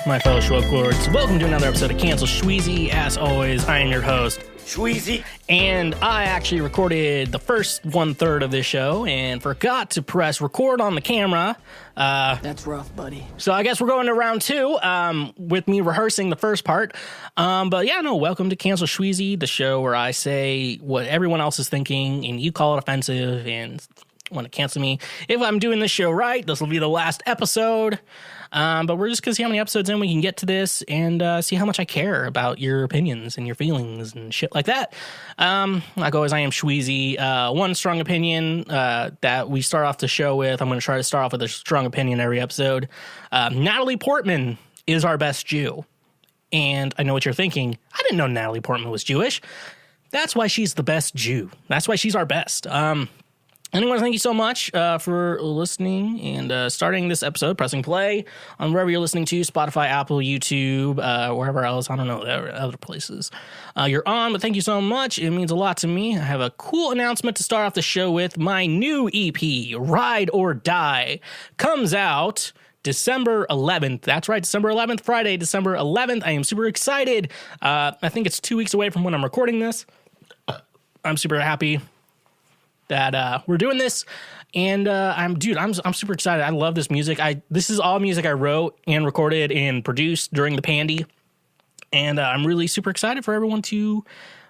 my fellow Schwokwards. Welcome to another episode of Cancel Schweezy. As always, I am your host, Schweezy. And I actually recorded the first 1/3 of this show and forgot to press record on the camera. That's rough, buddy. So I guess we're going to round two with me rehearsing the first part. But yeah, no, welcome to Cancel Schweezy, the show where I say what everyone else is thinking and you call it offensive and want to cancel me. If I'm doing this show right, this will be the last episode. But we're just going to see how many episodes in we can get to this and see how much I care about your opinions and your feelings and shit like that. Like always, I am Schweezy. One strong opinion that we start off the show with. I'm going to try to start off with a strong opinion every episode. Natalie Portman is our best Jew. And I know what you're thinking. I didn't know Natalie Portman was Jewish. That's why she's the best Jew. That's why she's our best. Anyways, thank you so much for listening and starting this episode, pressing play on wherever you're listening to, Spotify, Apple, YouTube, wherever else, I don't know, other places you're on, but thank you so much. It means a lot to me. I have a cool announcement to start off the show with. My new EP, Ride or Die, comes out December 11th. That's right, December 11th, Friday, December 11th. I am super excited. I think it's 2 weeks away from when I'm recording this. I'm super happy that we're doing this, and I'm super excited. I love this music. This is all music I wrote and recorded and produced during the pandy, and I'm really super excited for everyone to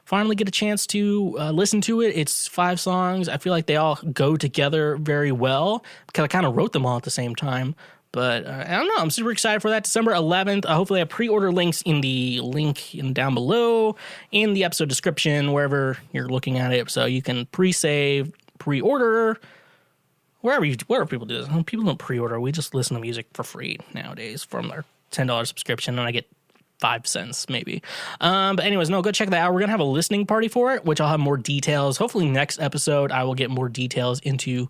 finally get a chance to listen to it. It's 5 songs. I feel like they all go together very well because I kind of wrote them all at the same time. But I don't know. I'm super excited for that. December 11th. Hopefully, I have pre-order links in the link down below in the episode description, wherever you're looking at it. So you can pre-save, pre-order, wherever people do this. People don't pre-order. We just listen to music for free nowadays from their $10 subscription, and I get 5 cents maybe. But anyways, no, go check that out. We're going to have a listening party for it, which I'll have more details. Hopefully next episode, I will get more details into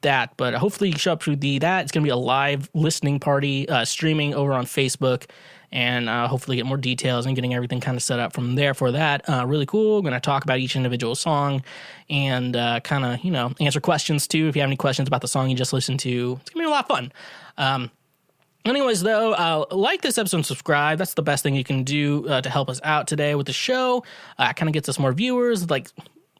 that. But hopefully you show up to that. It's going to be a live listening party streaming over on Facebook. And hopefully get more details and getting everything kind of set up from there for that. Really cool. I'm going to talk about each individual song and kind of, answer questions too. If you have any questions about the song you just listened to, it's going to be a lot of fun. Anyways, though, like this episode and subscribe. That's the best thing you can do to help us out today with the show. It kind of gets us more viewers,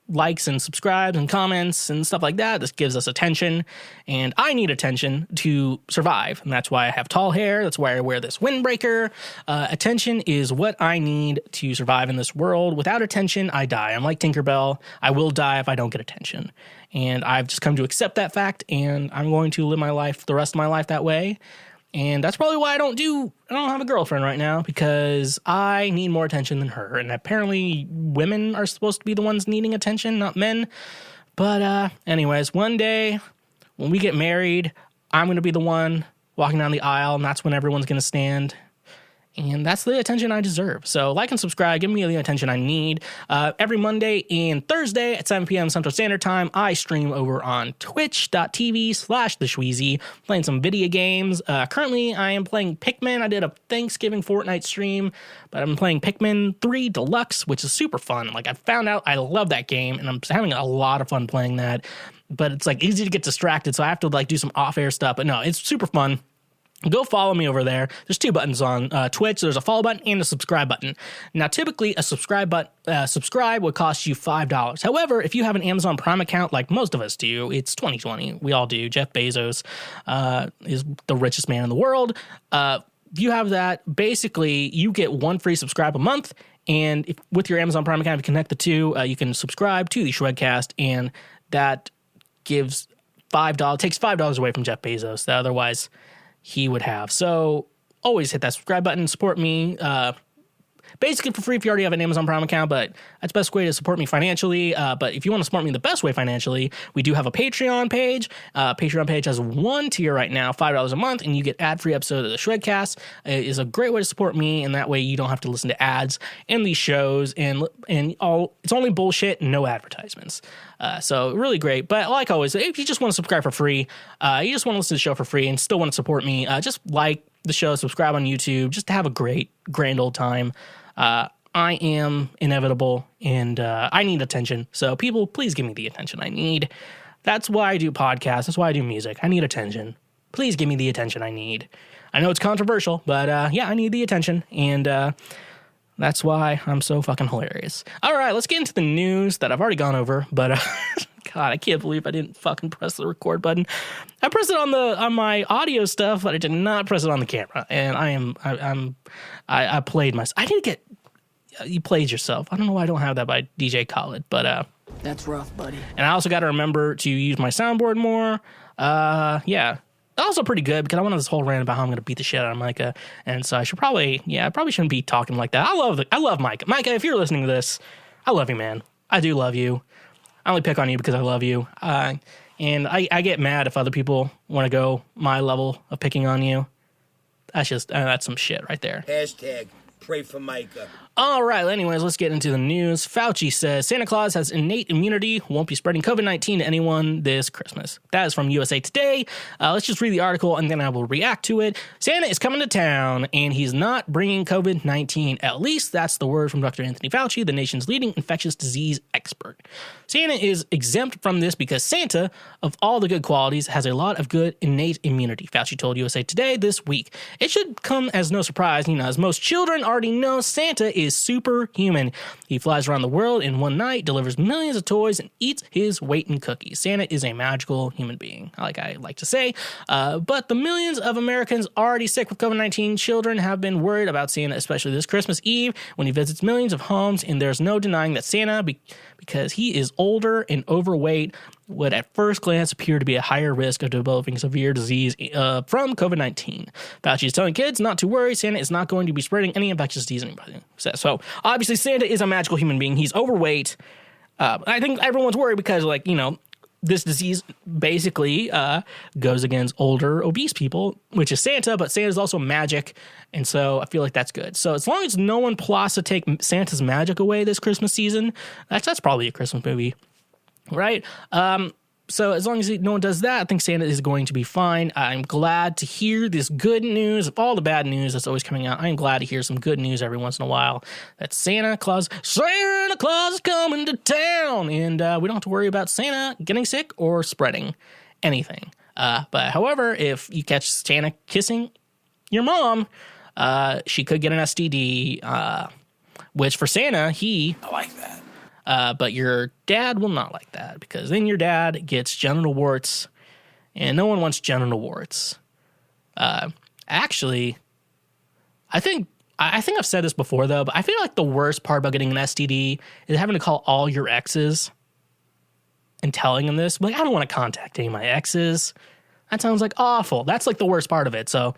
likes and subscribes and comments and stuff like that. This gives us attention, and I need attention to survive, and that's why I have tall hair. That's why I wear this windbreaker. Attention is what I need to survive in this world. Without attention, I die. I'm like Tinkerbell. I will die if I don't get attention, and I've just come to accept that fact, and I'm going to live my life, the rest of my life, that way. And that's probably why I don't have a girlfriend right now, because I need more attention than her. And apparently women are supposed to be the ones needing attention, not men. But anyways, one day when we get married, I'm going to be the one walking down the aisle, and that's when everyone's going to stand. And that's the attention I deserve. So like and subscribe. Give me the attention I need. Every Monday and Thursday at 7 p.m. Central Standard Time, I stream over on twitch.tv/theschweezy, playing some video games. Currently, I am playing Pikmin. I did a Thanksgiving Fortnite stream, but I'm playing Pikmin 3 Deluxe, which is super fun. I found out I love that game, and I'm having a lot of fun playing that. But it's easy to get distracted, so I have to do some off-air stuff. But no, it's super fun. Go follow me over there. There's 2 buttons on Twitch. There's a follow button and a subscribe button. Now, typically, a subscribe would cost you $5. However, if you have an Amazon Prime account, like most of us do, it's 2020. We all do. Jeff Bezos is the richest man in the world. If you have that, basically, you get 1 free subscribe a month. And with your Amazon Prime account, if you connect the 2, you can subscribe to the Shredcast, and that gives takes $5 away from Jeff Bezos that otherwise he would have. So always hit that subscribe button, support me, basically for free if you already have an Amazon Prime account, but that's the best way to support me financially. But if you want to support me the best way financially, we do have a Patreon page. Patreon page has 1 tier right now, $5 a month, and you get ad-free episodes of the Shredcast. It is a great way to support me, and that way you don't have to listen to ads in these shows, and it's only bullshit and no advertisements. So really great. But like always, if you just want to subscribe for free, you just want to listen to the show for free and still want to support me, just like the show, subscribe on YouTube, just to have a grand old time. I am inevitable, and I need attention. So people, please give me the attention I need. That's why I do podcasts. That's why I do music. I need attention. Please give me the attention I need. I know it's controversial, but yeah, I need the attention, and that's why I'm so fucking hilarious. All right, let's get into the news that I've already gone over, but God, I can't believe I didn't fucking press the record button. I pressed it on my audio stuff, but I did not press it on the camera, and I played myself. I didn't get. You played yourself. I don't know why I don't have that by DJ Khaled, but that's rough, buddy. And I also got to remember to use my soundboard more. Yeah. Also pretty good because I went on this whole rant about how I'm going to beat the shit out of Micah, and so I probably shouldn't be talking like that. I love Micah. Micah, if you're listening to this, I love you, man. I do love you. I only pick on you because I love you. And I get mad if other people want to go my level of picking on you. That's some shit right there. Hashtag pray for Micah. All right, anyways, let's get into the news. Fauci says Santa Claus has innate immunity, won't be spreading COVID-19 to anyone this Christmas. That is from USA Today. Let's just read the article, and then I will react to it. Santa is coming to town, and he's not bringing COVID-19. At least that's the word from Dr. Anthony Fauci, the nation's leading infectious disease expert. Santa is exempt from this because Santa, of all the good qualities, has a lot of good innate immunity, Fauci told USA Today this week. It should come as no surprise, as most children already know, Santa is superhuman. He flies around the world in one night, delivers millions of toys, and eats his weight in cookies. Santa is a magical human being, like I like to say. But the millions of Americans already sick with COVID-19 children have been worried about Santa, especially this Christmas Eve when he visits millions of homes, and there's no denying that Santa, because he is older and overweight, would at first glance appear to be at higher risk of developing severe disease from COVID-19. Fauci is telling kids not to worry. Santa is not going to be spreading any infectious disease anybody says. So obviously Santa is a magical human being. He's overweight. I think everyone's worried because this disease basically goes against older obese people, which is Santa, but Santa's also magic. And so I feel like that's good. So as long as no one plots to take Santa's magic away this Christmas season, that's probably a Christmas movie. Right? So as long as no one does that, I think Santa is going to be fine. I'm glad to hear this good news of all the bad news that's always coming out. I'm glad to hear some good news every once in a while that Santa Claus is coming to town. And we don't have to worry about Santa getting sick or spreading anything. But however, if you catch Santa kissing your mom, she could get an STD, which for Santa, I like that. But your dad will not like that because then your dad gets genital warts, and no one wants genital warts. Actually, I think I've said this before though, but I feel like the worst part about getting an STD is having to call all your exes and telling them this. Like, I don't want to contact any of my exes. That sounds like awful. That's like the worst part of it. So,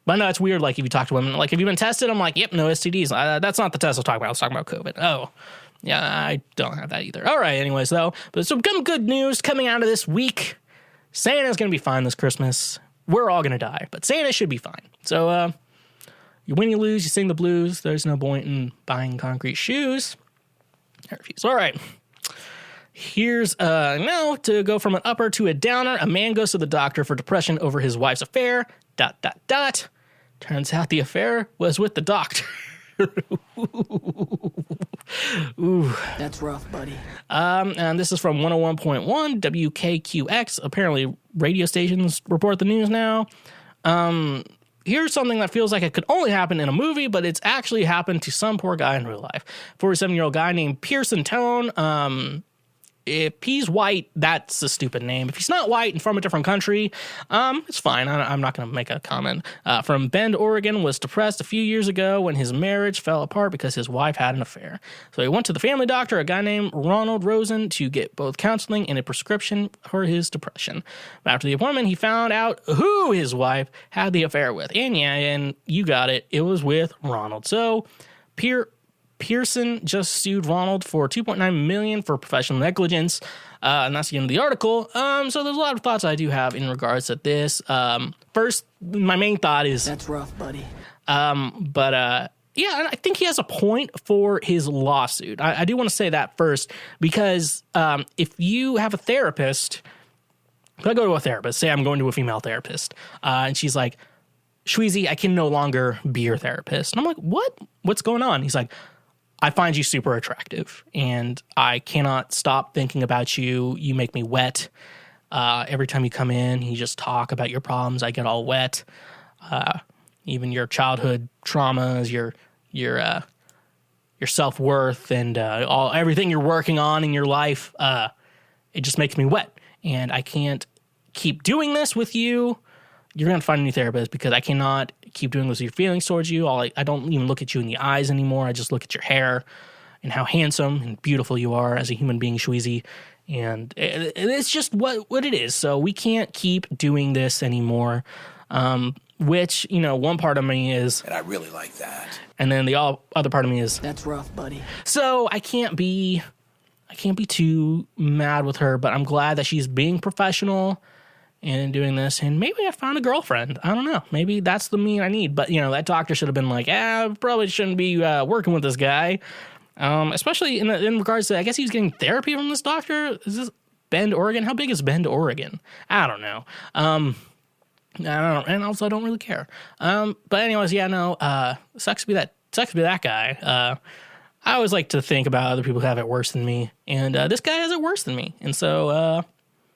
but no, it's weird. Like if you talk to women, like, have you been tested? I'm like, yep, no STDs. That's not the test I was talking about. I was talking about COVID. Oh. Yeah, I don't have that either. All right, anyways, though. But some good news coming out of this week. Santa's going to be fine this Christmas. We're all going to die, but Santa should be fine. So, you win, you lose, you sing the blues. There's no point in buying concrete shoes. I refuse. All right. Here's, now, to go from an upper to a downer. A man goes to the doctor for depression over his wife's affair. ... Turns out the affair was with the doctor. Ooh. That's rough, buddy. And this is from 101.1 WKQX. Apparently, radio stations report the news now. Here's something that feels like it could only happen in a movie, but it's actually happened to some poor guy in real life. 47-year-old guy named Pearson Tone. If he's white, that's a stupid name. If he's not white and from a different country, it's fine. I'm not going to make a comment. From Bend, Oregon, was depressed a few years ago when his marriage fell apart because his wife had an affair. So he went to the family doctor, a guy named Ronald Rosen, to get both counseling and a prescription for his depression. After the appointment, he found out who his wife had the affair with. And you got it. It was with Ronald. So Pearson just sued Ronald for $2.9 million for professional negligence, and that's the end of the article. So there's a lot of thoughts I do have in regards to this. First, my main thought is that's rough, buddy. Yeah, and I think he has a point for his lawsuit. I do want to say that first because if you have a therapist, if I go to a therapist, say I'm going to a female therapist, and she's like, Schweezy, I can no longer be your therapist. And I'm like, what? What's going on? He's like, I find you super attractive, and I cannot stop thinking about you. You make me wet. Every time you come in, you just talk about your problems. I get all wet. Even your childhood traumas, your self-worth, and everything you're working on in your life. It just makes me wet, and I can't keep doing this with you. You're going to find a new therapist because I cannot keep doing this with your feelings towards you. I don't even look at you in the eyes anymore. I just look at your hair and how handsome and beautiful you are as a human being, Schweezy. And it's just what it is. So we can't keep doing this anymore. Which, one part of me is... And I really like that. And then the other part of me is... That's rough, buddy. So I can't be too mad with her, but I'm glad that she's being professional and doing this, and maybe I found a girlfriend. I don't know. Maybe that's the me I need. But, that doctor should have been like, probably shouldn't be working with this guy. Especially in regards to, I guess he was getting therapy from this doctor. Is this Bend, Oregon? How big is Bend, Oregon? I don't know. I don't know. And also, I don't really care. But anyways, sucks to be that guy. I always like to think about other people who have it worse than me. And this guy has it worse than me. And so,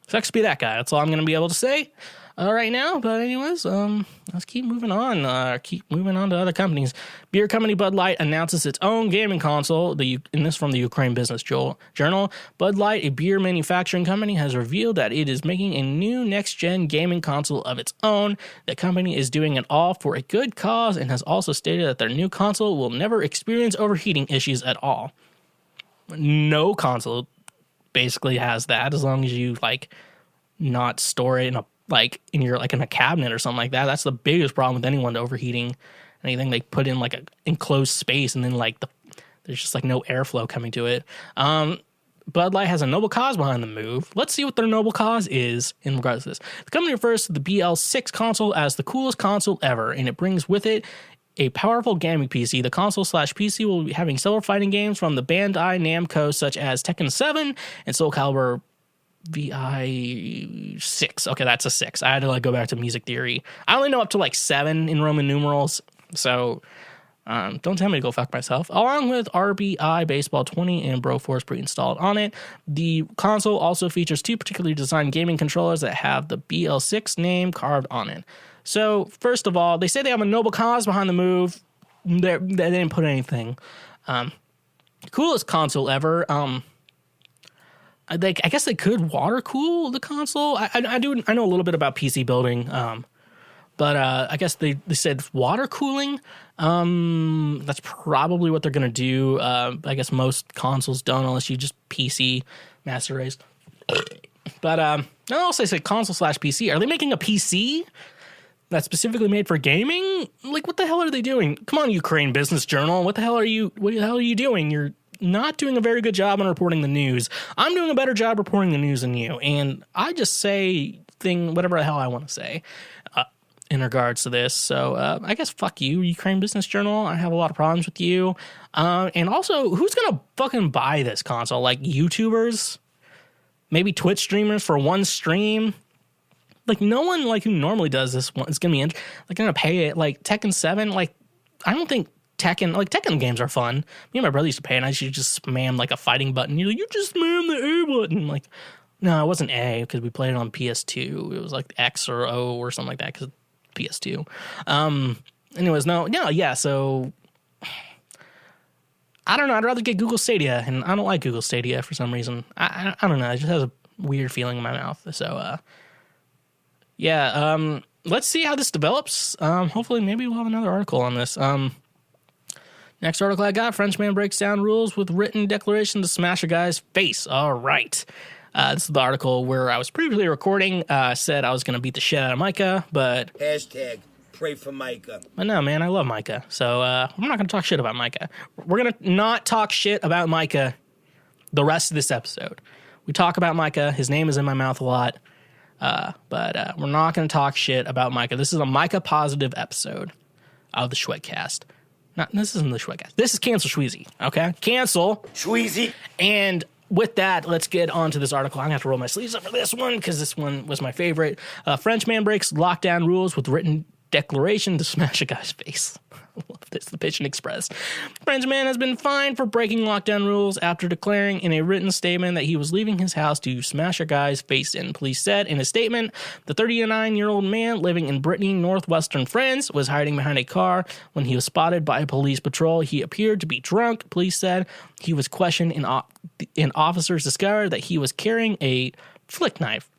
sucks to be that guy. That's all I'm going to be able to say right now. But anyways, let's keep moving on. Keep moving on to other companies. Beer company Bud Light announces its own gaming console. And this from the Ukraine Business Journal. Bud Light, a beer manufacturing company, has revealed that it is making a new next-gen gaming console of its own. The company is doing it all for a good cause and has also stated that their new console will never experience overheating issues at all. No console basically has that, as long as you not store it in a cabinet or something like that. That's the biggest problem with anyone overheating anything. They put in an enclosed space, and then there's just no airflow coming to it. Bud Light has a noble cause behind the move. Let's see what their noble cause is in regards to this. The company refers to the BL6 console as the coolest console ever, and it brings with it a powerful gaming PC. The console/PC will be having several fighting games from the Bandai Namco, such as Tekken 7 and Soul Calibur VI 6. Okay, that's a 6. I had to go back to music theory. I only know up to 7 in Roman numerals, so don't tell me to go fuck myself. Along with RBI Baseball 20 and Broforce pre-installed on it, the console also features 2 particularly designed gaming controllers that have the BL6 name carved on it. So, first of all, they say they have a noble cause behind the move. They didn't put anything. Coolest console ever. I guess they could water cool the console. I know a little bit about PC building, but I guess they said water cooling. That's probably what they're gonna do. I guess most consoles don't, unless you just PC master race. But I also say console/PC. Are they making a PC that's specifically made for gaming? What the hell are they doing? Come on, Ukraine Business Journal. What the hell are you doing? You're not doing a very good job on reporting the news. I'm doing a better job reporting the news than you, and I just say whatever the hell I want to say in regards to this. So I guess fuck you, Ukraine Business Journal. I have a lot of problems with you. And also, who's gonna fucking buy this console? YouTubers? Maybe Twitch streamers for one stream? No one who normally does this one is gonna be gonna pay it. Tekken 7, I don't think Tekken games are fun. Me and my brother used to pay, and I used to just spam a fighting button. You're you just spam the A button. No, it wasn't A, because we played it on PS2. It was X or O or something like that, because PS2. Anyways, so I don't know. I'd rather get Google Stadia, and I don't like Google Stadia for some reason. I don't know. It just has a weird feeling in my mouth. So, let's see how this develops. Hopefully, maybe we'll have another article on this. Next article I got, Frenchman breaks down rules with written declaration to smash a guy's face. All right. This is the article where I was previously recording. Said I was going to beat the shit out of Micah, but... #pray for Micah. But no, man, I love Micah. So I'm not going to talk shit about Micah. We're going to not talk shit about Micah the rest of this episode. We talk about Micah. His name is in my mouth a lot. But we're not going to talk shit about Micah. This is a Micah positive episode of the Schwedcast. This isn't the Schwedcast. This is Cancel Schweezy, okay? Cancel Schweezy. And with that, let's get on to this article. I'm going to have to roll my sleeves up for this one because this one was my favorite. Frenchman breaks lockdown rules with written declaration to smash a guy's face. I love this. The Pigeon Express. French man has been fined for breaking lockdown rules after declaring in a written statement that he was leaving his house to smash a guy's face in. Police said in a statement, the 39-year-old man living in Brittany, northwestern France, was hiding behind a car when he was spotted by a police patrol. He appeared to be drunk. Police said he was questioned, and officers discovered that he was carrying a flick knife.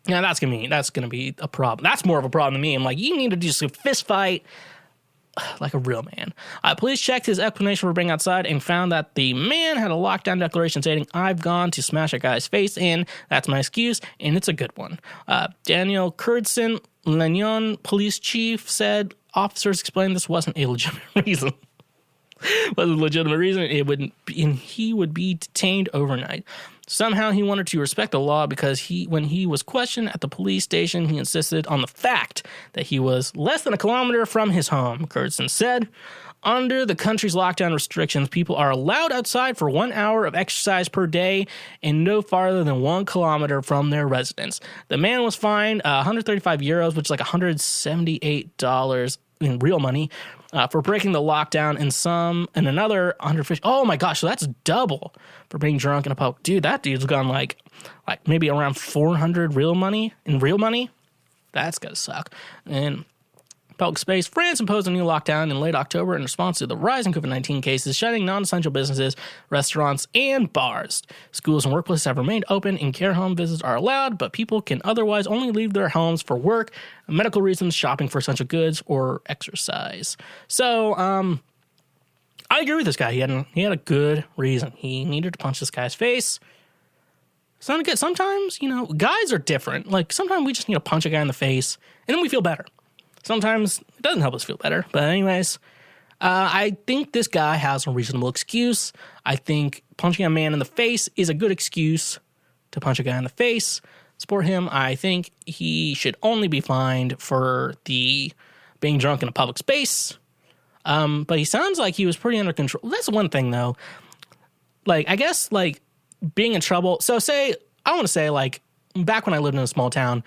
Now that's gonna be a problem. That's more of a problem to me. I'm like, you need to do a fist fight like a real man. Police checked his explanation for being outside and found that the man had a lockdown declaration stating, I've gone to smash a guy's face in. That's my excuse, and it's a good one. Daniel Kurdson, Lannion police chief, said officers explained this wasn't a legitimate reason. Wasn't a legitimate reason. He would be detained overnight. Somehow he wanted to respect the law because when he was questioned at the police station, he insisted on the fact that he was less than a kilometer from his home, Kurdson said. Under the country's lockdown restrictions, people are allowed outside for 1 hour of exercise per day and no farther than 1 kilometer from their residence. The man was fined 135 euros, which is like $178 in real money, for breaking the lockdown, and another 150. Oh my gosh, so that's double for being drunk in a pub. Dude, that dude's gone like maybe around 400 real money. That's gotta suck. And public space, France imposed a new lockdown in late October in response to the rise in COVID-19 cases, shutting non-essential businesses, restaurants, and bars. Schools and workplaces have remained open, and care home visits are allowed, but people can otherwise only leave their homes for work, medical reasons, shopping for essential goods, or exercise. So, I agree with this guy. He had a good reason. He needed to punch this guy's face. Sounded good. Sometimes, guys are different. Like, sometimes we just need to punch a guy in the face, and then we feel better. Sometimes it doesn't help us feel better. But anyways, I think this guy has a reasonable excuse. I think punching a man in the face is a good excuse to punch a guy in the face. Support him. I think he should only be fined for the being drunk in a public space. But he sounds like he was pretty under control. That's one thing, though. Like, I guess, like, being in trouble. So back when I lived in a small town,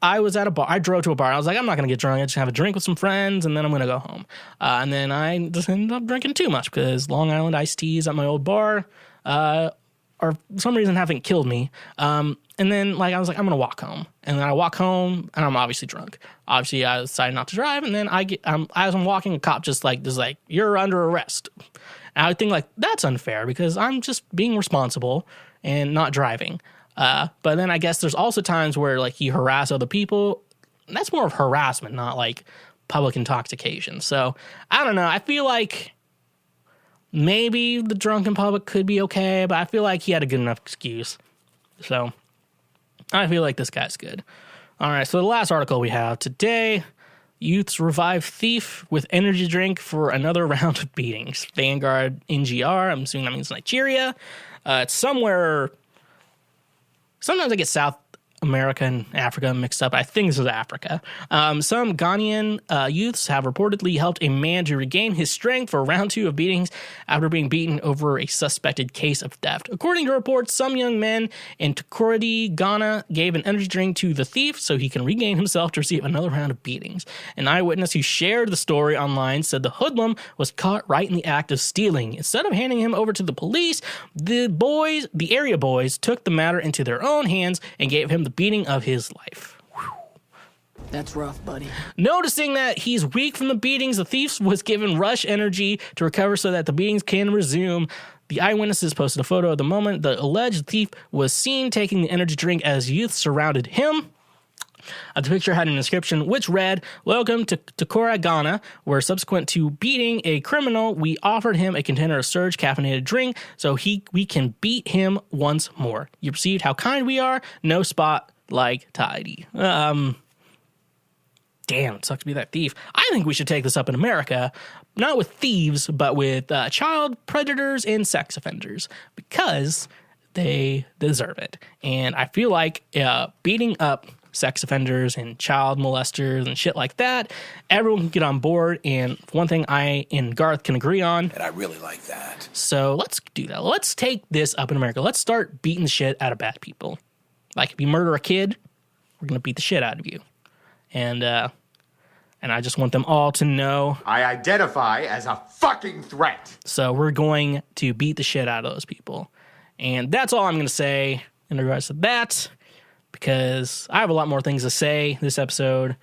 I was at a bar. I drove to a bar. I was like, I'm not going to get drunk. I just have a drink with some friends, and then I'm going to go home. And then I just ended up drinking too much because Long Island iced teas at my old bar or for some reason haven't killed me. And then I was like, I'm going to walk home. And then I walk home, and I'm obviously drunk. Obviously, I decided not to drive. And then as I'm walking, a cop just you're under arrest. And I would think that's unfair because I'm just being responsible and not driving. But then I guess there's also times where you harass other people. That's more of harassment, not public intoxication. So I don't know. I feel like maybe the drunk in public could be okay, but I feel like he had a good enough excuse. So I feel like this guy's good. All right. So the last article we have today, youths revive thief with energy drink for another round of beatings. Vanguard NGR. I'm assuming that means Nigeria. It's somewhere. Sometimes I get South America and Africa mixed up. I think this is Africa. Some Ghanaian youths have reportedly helped a man to regain his strength for round 2 of beatings after being beaten over a suspected case of theft. According to reports, some young men in Takoradi, Ghana, gave an energy drink to the thief so he can regain himself to receive another round of beatings. An eyewitness who shared the story online said the hoodlum was caught right in the act of stealing. Instead of handing him over to the police, the area boys took the matter into their own hands and gave him the beating of his life. That's rough, buddy. Noticing that he's weak from the beatings, the thief was given rush energy to recover so that the beatings can resume. The eyewitnesses posted a photo of the moment the alleged thief was seen taking the energy drink as youth surrounded him. The picture had an inscription which read, "Welcome to Takora, Ghana, where subsequent to beating a criminal, we offered him a container of Surge caffeinated drink so we can beat him once more. You perceived how kind we are, no spot like tidy." Damn, it sucks to be that thief. I think we should take this up in America, not with thieves, but with child predators and sex offenders, because they deserve it. And I feel like beating up sex offenders and child molesters and shit like that, everyone can get on board. And one thing I and Garth can agree on. And I really like that. So let's do that. Let's take this up in America. Let's start beating the shit out of bad people. If you murder a kid, we're going to beat the shit out of you. And and I just want them all to know. I identify as a fucking threat. So we're going to beat the shit out of those people. And that's all I'm going to say in regards to that, because I have a lot more things to say this episode,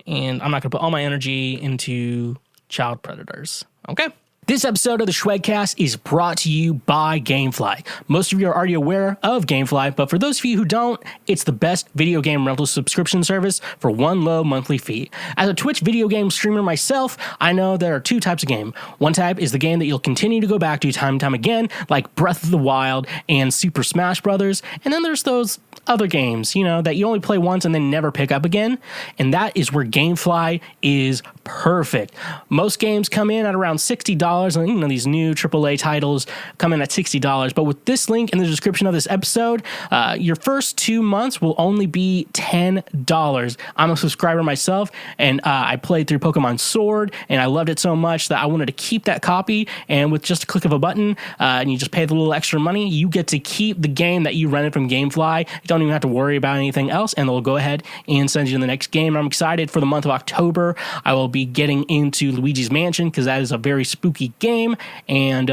and I'm not going to put all my energy into child predators. Okay? This episode of the Schwegcast is brought to you by Gamefly. Most of you are already aware of Gamefly, but for those of you who don't, it's the best video game rental subscription service for one low monthly fee. As a Twitch video game streamer myself, I know there are two types of game. One type is the game that you'll continue to go back to time and time again, like Breath of the Wild and Super Smash Bros. And then there's those other games, that you only play once and then never pick up again. And that is where Gamefly is perfect. Most games come in at around $60, and these new AAA titles come in at $60. But with this link in the description of this episode, your first 2 months will only be $10. I'm a subscriber myself, and I played through Pokemon Sword, and I loved it so much that I wanted to keep that copy. And with just a click of a button, and you just pay the little extra money, you get to keep the game that you rented from Gamefly. You don't even have to worry about anything else, and they'll go ahead and send you to the next game. I'm excited for the month of October. I will be getting into Luigi's Mansion because that is a very spooky game, and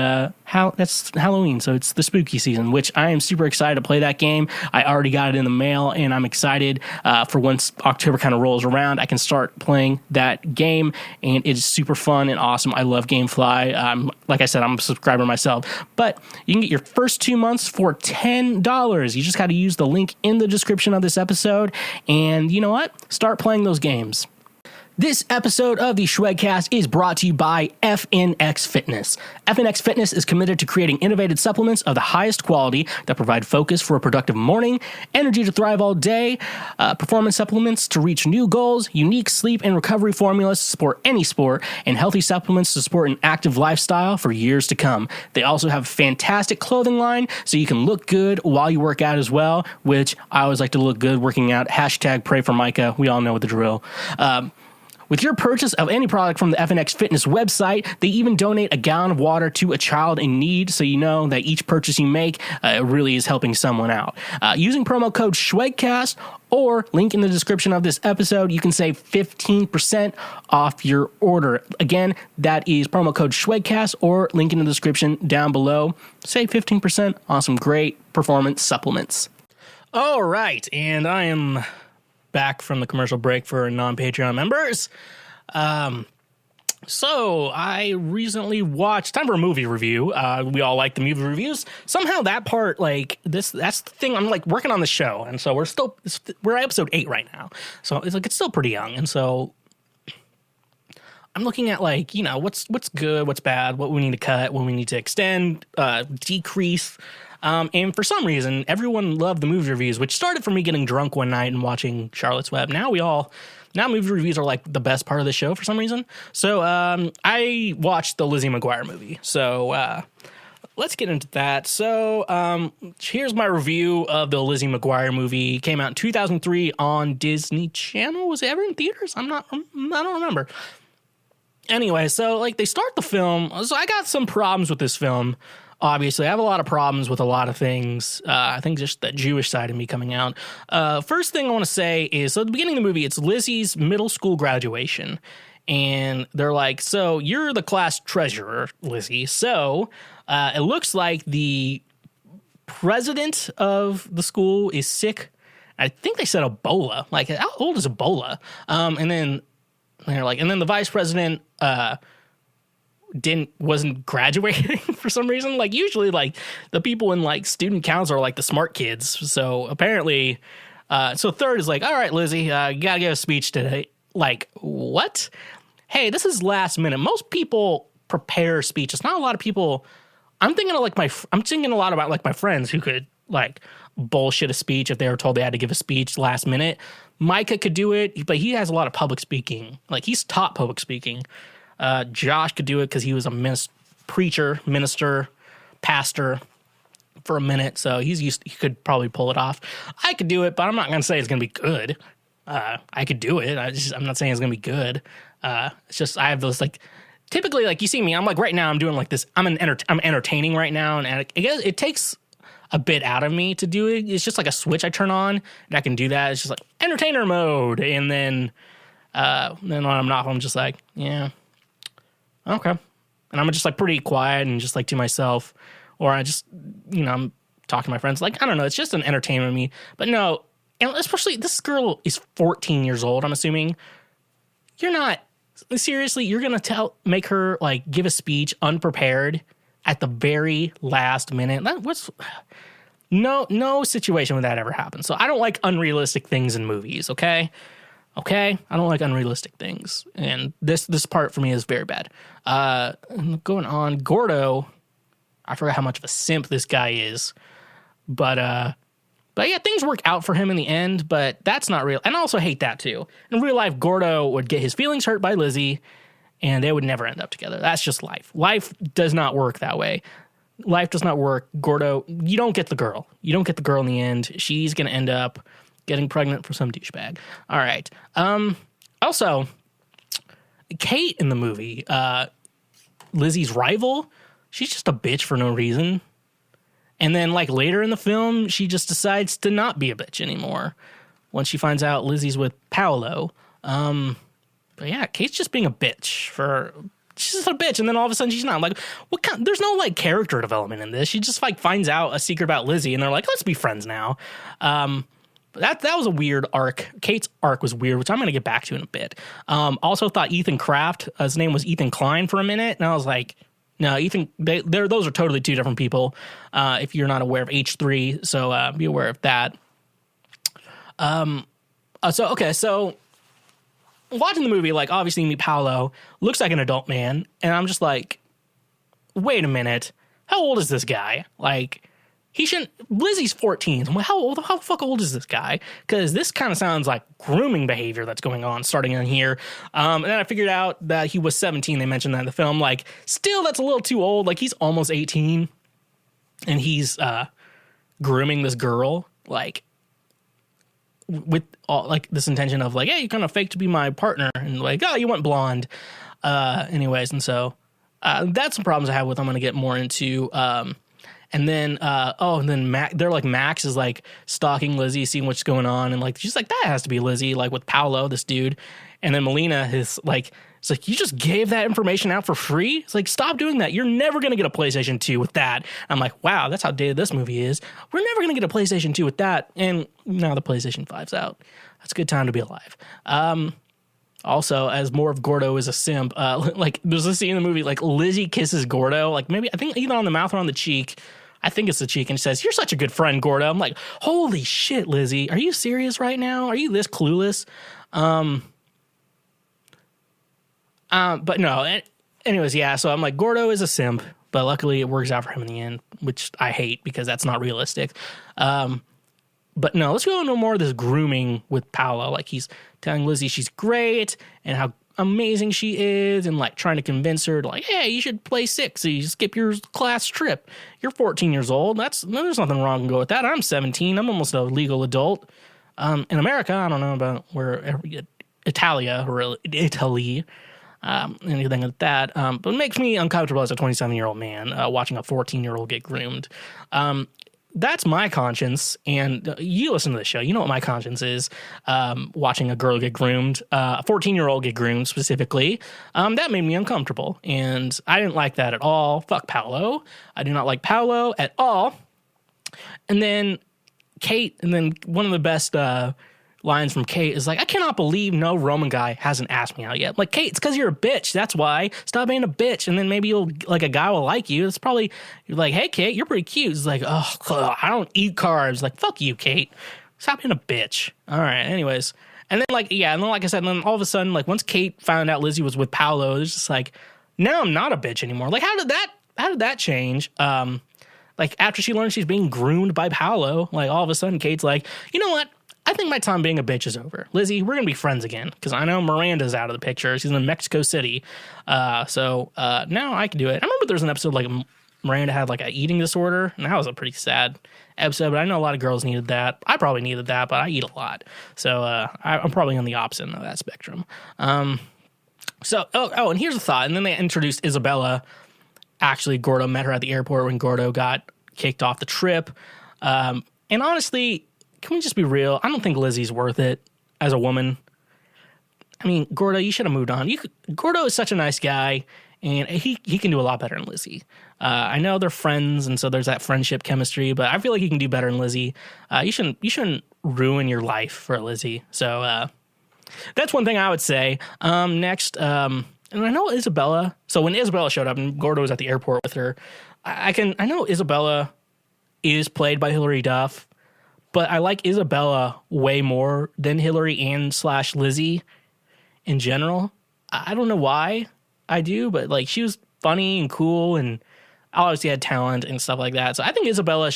that's Halloween, so it's the spooky season, which I am super excited to play that game. I already got it in the mail, and I'm excited for once October kind of rolls around, I can start playing that game, and it's super fun and awesome. I love Gamefly. Like I said, I'm a subscriber myself, but you can get your first 2 months for $10. You just got to use the link in the description of this episode, and you know what? Start playing those games. This episode of the Schwegcast is brought to you by FNX Fitness. FNX Fitness is committed to creating innovative supplements of the highest quality that provide focus for a productive morning, energy to thrive all day, performance supplements to reach new goals, unique sleep and recovery formulas to support any sport, and healthy supplements to support an active lifestyle for years to come. They also have a fantastic clothing line so you can look good while you work out as well, which I always like to look good working out. Hashtag pray for Micah. We all know the drill. With your purchase of any product from the FNX Fitness website, they even donate a gallon of water to a child in need, so you know that each purchase you make really is helping someone out. Using promo code SCHWEGCAST or link in the description of this episode, you can save 15% off your order. Again, that is promo code SCHWEGCAST or link in the description down below. Save 15% on some great performance supplements. All right, and I am back from the commercial break for non-Patreon members. So I recently watched, time for a movie review. We all like the movie reviews. Somehow that part, that's the thing. I'm working on the show. And so we're at episode 8 right now. So it's still pretty young. And so I'm looking at what's good, what's bad, what we need to cut, what we need to extend, decrease. And for some reason, everyone loved the movie reviews, which started from me getting drunk one night and watching Charlotte's Web. Now movie reviews are the best part of the show for some reason. So I watched the Lizzie McGuire movie. So let's get into that. So here's my review of the Lizzie McGuire movie. It came out in 2003 on Disney Channel. Was it ever in theaters? I don't remember. Anyway, so they start the film. So I got some problems with this film. Obviously, I have a lot of problems with a lot of things. I think just the Jewish side of me coming out. First thing I want to say is, so at the beginning of the movie, it's Lizzie's middle school graduation. And they're like, so you're the class treasurer, Lizzie. So it looks like the president of the school is sick. I think they said Ebola. How old is Ebola? And then they're and then the vice president wasn't graduating for some reason. Usually the people in student council are the smart kids. So apparently so third is all right, Lizzie, you gotta give a speech today. What? Hey, this is last minute. Most people prepare speeches. Not a lot of people. I'm thinking a lot about my friends who could bullshit a speech if they were told they had to give a speech last minute. Micah could do it, but he has a lot of public speaking. He's taught public speaking. Josh could do it because he was a minister, pastor for a minute, so he could probably pull it off. I could do it, but I'm not going to say it's going to be good. I could do it. I'm not saying it's going to be good. It's just I have those typically you see me. I'm right now. I'm doing this. I'm entertaining right now, and I guess it takes a bit out of me to do it. It's just a switch I turn on, and I can do that. It's just entertainer mode, and then Then when I'm not home, I'm just like, yeah, okay. And I'm just like pretty quiet and just like to myself, or I just, I'm talking to my friends. Like, I don't know. It's just an entertainment to me. But no, and especially this girl is 14 years old, I'm assuming. You're not, seriously, you're going to make her like give a speech unprepared at the very last minute. No situation would that ever happen. So I don't like unrealistic things in movies, okay? Okay? I don't like unrealistic things. And this part for me is very bad. Going on, Gordo, I forgot how much of a simp this guy is. But yeah, things work out for him in the end, but that's not real. And I also hate that too. In real life, Gordo would get his feelings hurt by Lizzie, and they would never end up together. That's just life. Life does not work that way. Life does not work. Gordo, you don't get the girl. You don't get the girl in the end. She's going to end up getting pregnant for some douchebag. All right. Also, Kate in the movie, Lizzie's rival, she's just a bitch for no reason. And then, like, later in the film, she just decides to not be a bitch anymore when she finds out Lizzie's with Paolo. But yeah, Kate's just being a bitch she's just a bitch, and then all of a sudden she's not. I'm like, what kind? There's no, like, character development in this. She just, like, finds out a secret about Lizzie, and they're like, let's be friends now. That was a weird arc. Kate's arc was weird, which I'm going to get back to in a bit. Also thought Ethan Kraft, his name was Ethan Klein for a minute, and I was like, no, Ethan, those are totally two different people, if you're not aware of H3, so be aware of that. So watching the movie, like, obviously you meet Paolo, looks like an adult man, and I'm just like, wait a minute, how old is this guy? Like, he shouldn't, Lizzie's 14, I'm like, how the fuck old is this guy? Because this kind of sounds like grooming behavior that's going on starting in here. And then I figured out that he was 17, they mentioned that in the film, like, still, that's a little too old, like, he's almost 18, and he's grooming this girl, like, with all, like, this intention of, like, hey, you kind of fake to be my partner, and like, oh, you went blonde. Anyways, and so that's some problems I have with. I'm going to get more into. And then they're like, Max is like stalking Lizzie, seeing what's going on, and like she's like, that has to be Lizzie, like with Paolo, this dude. And then Melina is like, it's like, you just gave that information out for free? It's like, stop doing that. You're never going to get a PlayStation 2 with that. I'm like, wow, that's how dated this movie is. We're never going to get a PlayStation 2 with that. And now the PlayStation 5's out. That's a good time to be alive. Also, as more of Gordo is a simp, like there's a scene in the movie, like Lizzie kisses Gordo, like maybe, I think either on the mouth or on the cheek. I think it's the cheek, and she says, you're such a good friend, Gordo. I'm like, holy shit, Lizzie. Are you serious right now? Are you this clueless? But no, anyways, yeah, so I'm like, Gordo is a simp, but luckily it works out for him in the end, which I hate because that's not realistic. But no, let's go into more of this grooming with Paolo. Like, he's telling Lizzie she's great and how amazing she is, and like trying to convince her to, like, hey, you should play sick so you skip your class trip. You're 14 years old. There's nothing wrong to go with that. I'm 17. I'm almost a legal adult. In America, I don't know about where Italia or Italy, anything like that. But it makes me uncomfortable as a 27-year-old man watching a 14-year-old get groomed. That's my conscience, and you listen to the show, you know what my conscience is, watching a girl get groomed, a 14-year-old get groomed specifically. That made me uncomfortable, and I didn't like that at all. Fuck Paolo. I do not like Paolo at all. And then Kate, and then one of the best lines from Kate is like, I cannot believe no Roman guy hasn't asked me out yet. Like, Kate, it's because you're a bitch. That's why. Stop being a bitch. And then maybe a guy will like you. It's probably, you're like, hey, Kate, you're pretty cute. It's like, oh, I don't eat carbs. Like, fuck you, Kate. Stop being a bitch. All right. Anyways. And then, like, yeah. And then, like I said, then all of a sudden, like, once Kate found out Lizzie was with Paolo, it's just like, now I'm not a bitch anymore. Like, how did that change? Like, after she learned she's being groomed by Paolo, like, all of a sudden, Kate's like, you know what? I think my time being a bitch is over. Lizzie, we're going to be friends again, because I know Miranda's out of the picture. She's in Mexico City. So now I can do it. I remember there was an episode like Miranda had like an eating disorder, and that was a pretty sad episode, but I know a lot of girls needed that. I probably needed that, but I eat a lot. So I'm probably on the opposite of that spectrum. And here's a thought. And then they introduced Isabella. Actually, Gordo met her at the airport when Gordo got kicked off the trip. And honestly, can we just be real? I don't think Lizzie's worth it as a woman. I mean, Gordo, you should have moved on. Gordo is such a nice guy, and he can do a lot better than Lizzie. I know they're friends, and so there's that friendship chemistry, but I feel like he can do better than Lizzie. You shouldn't ruin your life for Lizzie. So that's one thing I would say. Next, and I know Isabella. So when Isabella showed up and Gordo was at the airport with her, I know Isabella is played by Hilary Duff, but I like Isabella way more than Hilary and / Lizzie in general. I don't know why I do, but like she was funny and cool and obviously had talent and stuff like that. So I think Isabella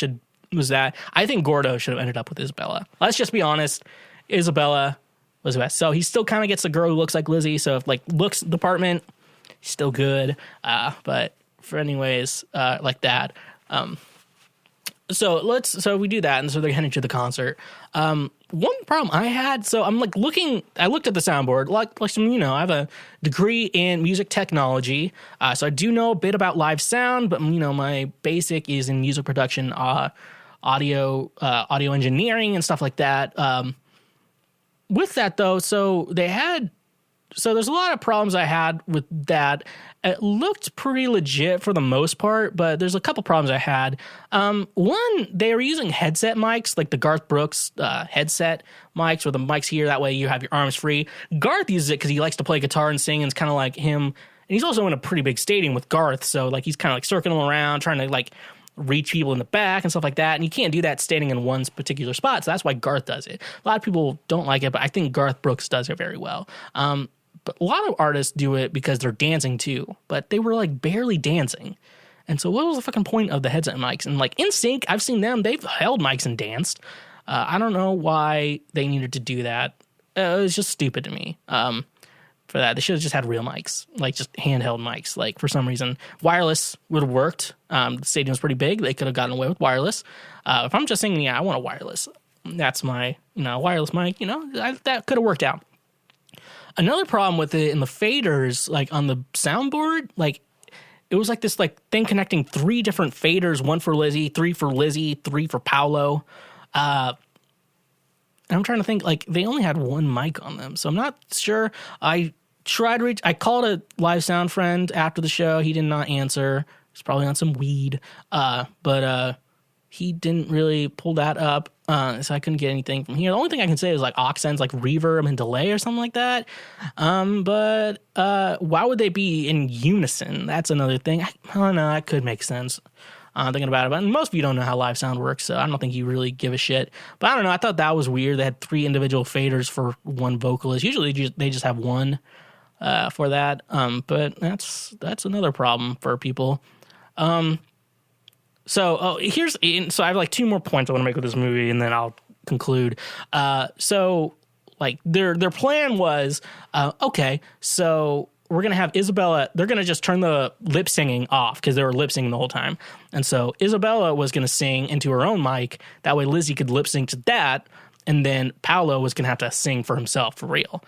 was that. I think Gordo should have ended up with Isabella. Let's just be honest. Isabella was the best. So he still kind of gets the girl who looks like Lizzie. So if like looks department, he's still good. But for anyways, like that. So we do that, and so they're heading to the concert. One problem I had, so I'm like I looked at the soundboard, like some, I have a degree in music technology, so I do know a bit about live sound, but my basic is in music production, audio engineering and stuff like that. With that though, so there's a lot of problems I had with that. It looked pretty legit for the most part, but there's a couple problems I had. One, they were using headset mics, like the Garth Brooks headset mics, or the mics here. That way you have your arms free. Garth uses it because he likes to play guitar and sing, and it's kind of like him. And he's also in a pretty big stadium with Garth, so like he's kind of like circling around, trying to like reach people in the back and stuff like that. And you can't do that standing in one particular spot, so that's why Garth does it. A lot of people don't like it, but I think Garth Brooks does it very well. But a lot of artists do it because they're dancing too, but they were like barely dancing. And so what was the fucking point of the headset mics? And like NSYNC, I've seen them, they've held mics and danced. I don't know why they needed to do that. It was just stupid to me. For that, they should have just had real mics, like just handheld mics. Like for some reason, wireless would have worked. The stadium's pretty big. They could have gotten away with wireless. If I'm just saying, I want a wireless. That's my, wireless mic, that could have worked out. Another problem with it in the faders, like on the soundboard, like it was like this like thing connecting 3 different faders, 1 for Lizzie, 3 for Lizzie, 3 for Paolo. And I'm trying to think, like they only had 1 mic on them, so I'm not sure. I called a live sound friend after the show. He did not answer. He's probably on some weed, but he didn't really pull that up. So I couldn't get anything from here. The only thing I can say is like accents, like reverb and delay or something like that. But why would they be in unison? That's another thing. I don't know. That could make sense. Thinking about it, but most of you don't know how live sound works, so I don't think you really give a shit. But I don't know. I thought that was weird. They had 3 individual faders for 1 vocalist. Usually they just have 1 for that. But that's another problem for people. So I have like 2 more points I want to make with this movie, and then I'll conclude. So like their plan was, okay, so we're going to have Isabella, they're going to just turn the lip singing off because they were lip singing the whole time. And so Isabella was going to sing into her own mic. That way Lizzie could lip sync to that. And then Paolo was going to have to sing for himself for real.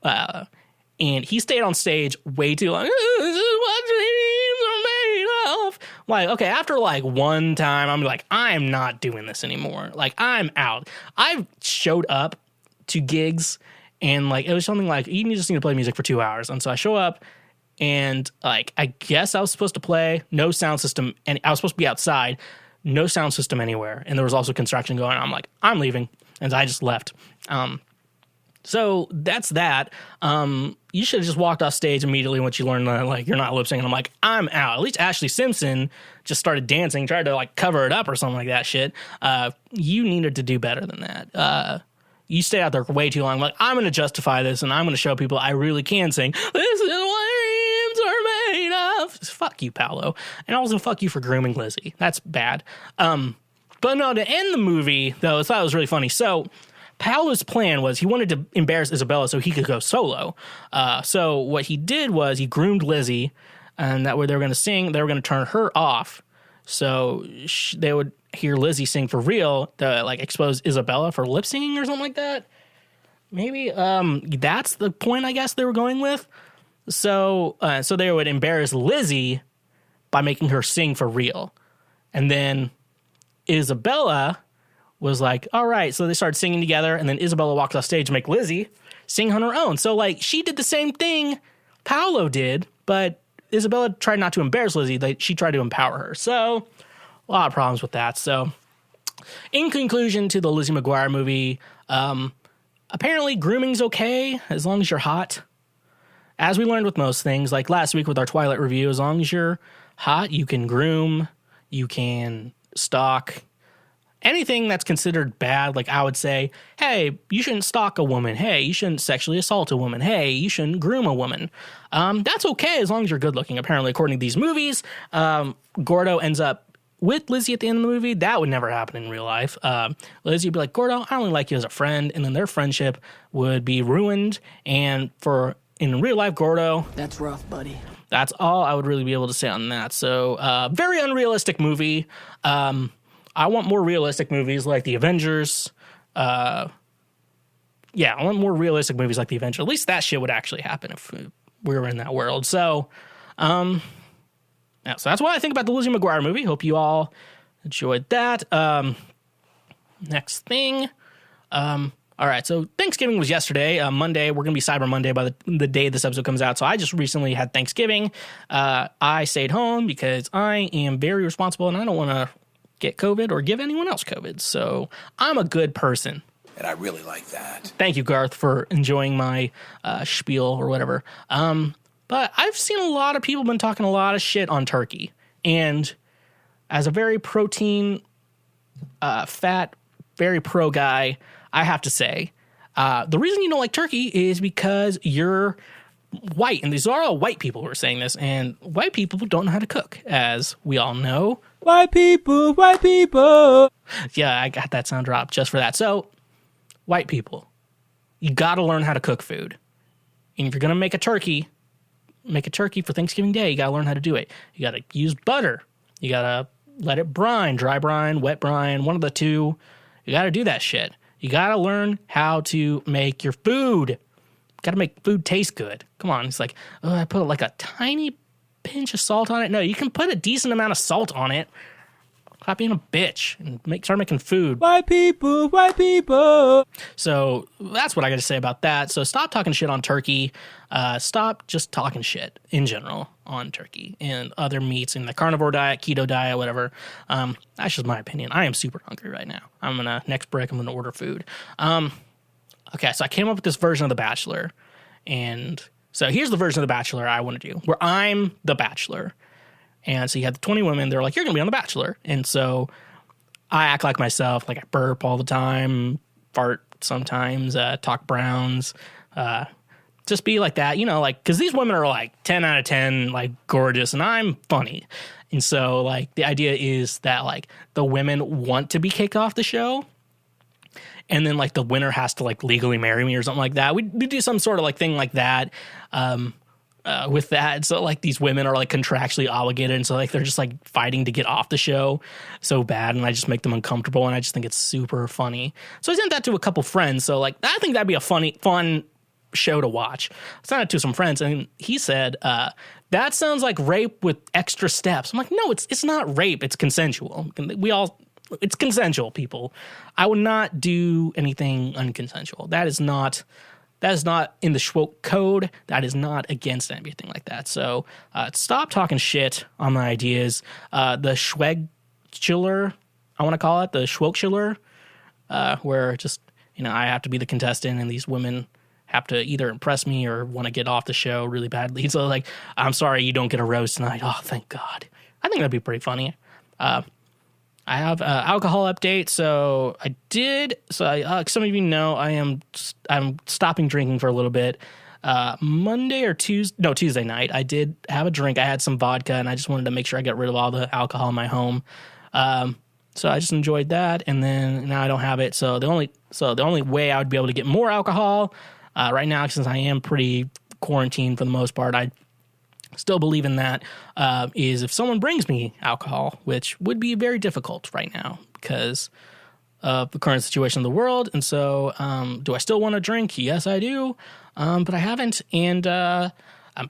And he stayed on stage way too long. This is what dreams are made of. Like, okay, after like 1 time, I'm like, I'm not doing this anymore. Like, I'm out. I showed up to gigs and like, it was something like, you just need to play music for 2 hours. And so I show up and like, I guess I was supposed to play, no sound system. And I was supposed to be outside, no sound system anywhere. And there was also construction going on. I'm like, I'm leaving. And I just left. So that's that. You should have just walked off stage immediately once you learned that, like, you're not lip syncing. I'm like, I'm out. At least Ashley Simpson just started dancing, tried to like cover it up or something like that shit. You needed to do better than that. You stayed out there way too long. I'm like, I'm going to justify this and I'm going to show people I really can sing. This is what dreams are made of. Fuck you, Paolo. And also fuck you for grooming Lizzie. That's bad. But no, to end the movie, though, I thought it was really funny. So Paolo's plan was he wanted to embarrass Isabella so he could go solo. So what he did was he groomed Lizzie, and that way they were going to sing. They were going to turn her off, so they would hear Lizzie sing for real to like expose Isabella for lip singing or something like that. Maybe that's the point I guess they were going with. So they would embarrass Lizzie by making her sing for real, and then Isabella was like, all right, so they started singing together, and then Isabella walks off stage to make Lizzie sing on her own. So, like, she did the same thing Paolo did, but Isabella tried not to embarrass Lizzie. She tried to empower her. So, a lot of problems with that. So, in conclusion to the Lizzie McGuire movie, apparently grooming's okay as long as you're hot. As we learned with most things, like last week with our Twilight review, as long as you're hot, you can groom, you can stalk. Anything that's considered bad, like I would say, hey, you shouldn't stalk a woman. Hey, you shouldn't sexually assault a woman. Hey, you shouldn't groom a woman. That's okay as long as you're good looking. Apparently, according to these movies, Gordo ends up with Lizzie at the end of the movie. That would never happen in real life. Lizzie would be like, Gordo, I only like you as a friend. And then their friendship would be ruined. And in real life, Gordo... That's rough, buddy. That's all I would really be able to say on that. So, very unrealistic movie. I want more realistic movies like The Avengers. I want more realistic movies like The Avengers. At least that shit would actually happen if we were in that world. So, so that's what I think about the Lizzie McGuire movie. Hope you all enjoyed that. Next thing. All right, so Thanksgiving was yesterday. Monday, we're going to be Cyber Monday by the day this episode comes out. So I just recently had Thanksgiving. I stayed home because I am very responsible and I don't want to get COVID or give anyone else COVID. So I'm a good person. And I really like that. Thank you, Garth, for enjoying my spiel or whatever. But I've seen a lot of people been talking a lot of shit on turkey. And as a very protein, fat, very pro guy, I have to say, the reason you don't like turkey is because you're white. And these are all white people who are saying this. And white people don't know how to cook, as we all know. White people, white people. Yeah, I got that sound drop just for that. So, white people, you got to learn how to cook food. And if you're going to make a turkey for Thanksgiving Day, you got to learn how to do it. You got to use butter. You got to let it brine, dry brine, wet brine, one of the two. You got to do that shit. You got to learn how to make your food. Got to make food taste good. Come on. It's like, oh, I put like a tiny pinch of salt on it. No, you can put a decent amount of salt on it. Stop being a bitch and start making food. White people, white people. So that's what I got to say about that. So stop talking shit on turkey. Stop just talking shit in general on turkey and other meats in the carnivore diet, keto diet, whatever. That's just my opinion. I am super hungry right now. Next break, I'm going to order food. Okay, so I came up with this version of The Bachelor. And so here's the version of The Bachelor I want to do, where I'm the Bachelor. And so you had the 20 women. They're like, you're going to be on The Bachelor. And so I act like myself. Like I burp all the time, fart sometimes, talk browns, just be like that, like, because these women are like 10 out of 10, like gorgeous, and I'm funny. And so like the idea is that like the women want to be kicked off the show. And then like the winner has to like legally marry me or something like that. We do some sort of like thing like that. With that, so like these women are like contractually obligated, and so like they're just like fighting to get off the show so bad, and I just make them uncomfortable, and I just think it's super funny. So I sent that to a couple friends. So like I think that'd be a fun show to watch. I sent it to some friends, and he said that sounds like rape with extra steps. I'm like, no, it's not rape. It's consensual. It's consensual, people. I would not do anything unconsensual. That is not in the Schwoke code. That is not against anything like that. So stop talking shit on my ideas. The Schwegchiller, I want to call it, the Schwokchiller, where just, I have to be the contestant and these women have to either impress me or want to get off the show really badly. So like, I'm sorry you don't get a rose tonight. Oh, thank God. I think that'd be pretty funny. I have an alcohol update. So some of you know I'm stopping drinking for a little bit. Tuesday night, I did have a drink. I had some vodka, and I just wanted to make sure I got rid of all the alcohol in my home. So I just enjoyed that, and then now I don't have it. So the only way I would be able to get more alcohol right now, since I am pretty quarantined for the most part, I still believe in that, is if someone brings me alcohol, which would be very difficult right now because of the current situation in the world. And so do I still want to drink? Yes, I do, but I haven't. And I'm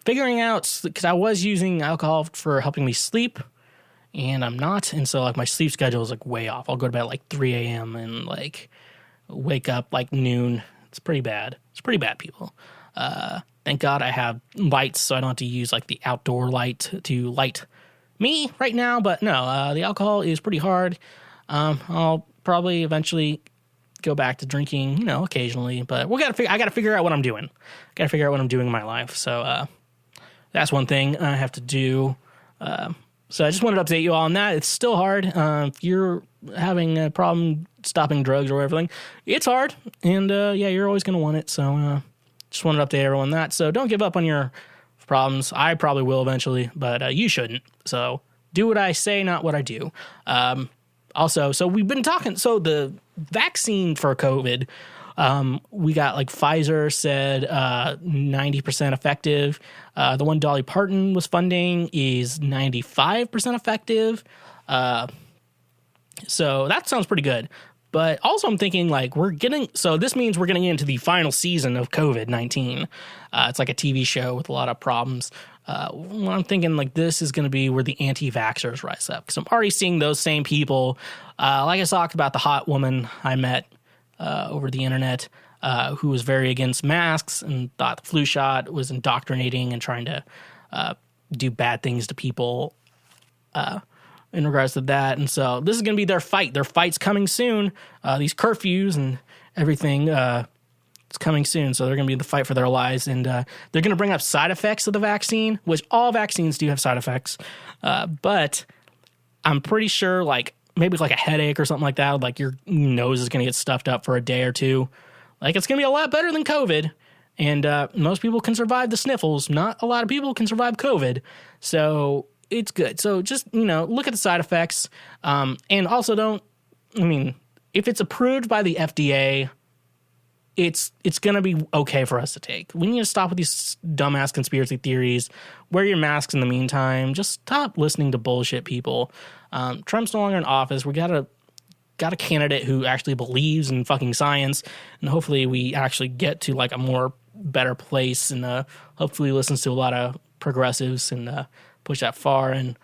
figuring out, because I was using alcohol for helping me sleep, and I'm not. And so like my sleep schedule is like way off. I'll go to bed at like 3 a.m. and like wake up like noon. It's pretty bad. It's pretty bad, people. Thank God I have lights, so I don't have to use like the outdoor light to light me right now. But no, the alcohol is pretty hard. I'll probably eventually go back to drinking, occasionally. But I gotta figure out what I'm doing. Gotta figure out what I'm doing in my life. So that's one thing I have to do. So I just wanted to update you all on that. It's still hard. If you're having a problem stopping drugs or everything, it's hard. And you're always going to want it. So just wanted to update everyone on that. So don't give up on your problems. I probably will eventually, but you shouldn't. So do what I say, not what I do. Also, so we've been talking. So the vaccine for COVID, we got like Pfizer said 90% effective. The one Dolly Parton was funding is 95% effective. So that sounds pretty good. But also I'm thinking like this means we're getting into the final season of COVID-19. It's like a TV show with a lot of problems. I'm thinking like this is going to be where the anti-vaxxers rise up. Because I'm already seeing those same people. Like I talked about the hot woman I met over the internet who was very against masks and thought the flu shot was indoctrinating and trying to do bad things to people in regards to that. And so this is going to be their fight. Their fight's coming soon. These curfews and everything, it's coming soon. So they're going to be in the fight for their lives. And they're going to bring up side effects of the vaccine, which all vaccines do have side effects. But I'm pretty sure like maybe like a headache or something like that. Like your nose is going to get stuffed up for a day or two. Like it's going to be a lot better than COVID. And most people can survive the sniffles. Not a lot of people can survive COVID. So it's good. So just, look at the side effects. And also if it's approved by the FDA, it's going to be okay for us to take. We need to stop with these dumbass conspiracy theories. Wear your masks in the meantime. Just stop listening to bullshit people. Trump's no longer in office. We got a candidate who actually believes in fucking science, and hopefully we actually get to like a more better place, and hopefully listens to a lot of progressives and push that far. And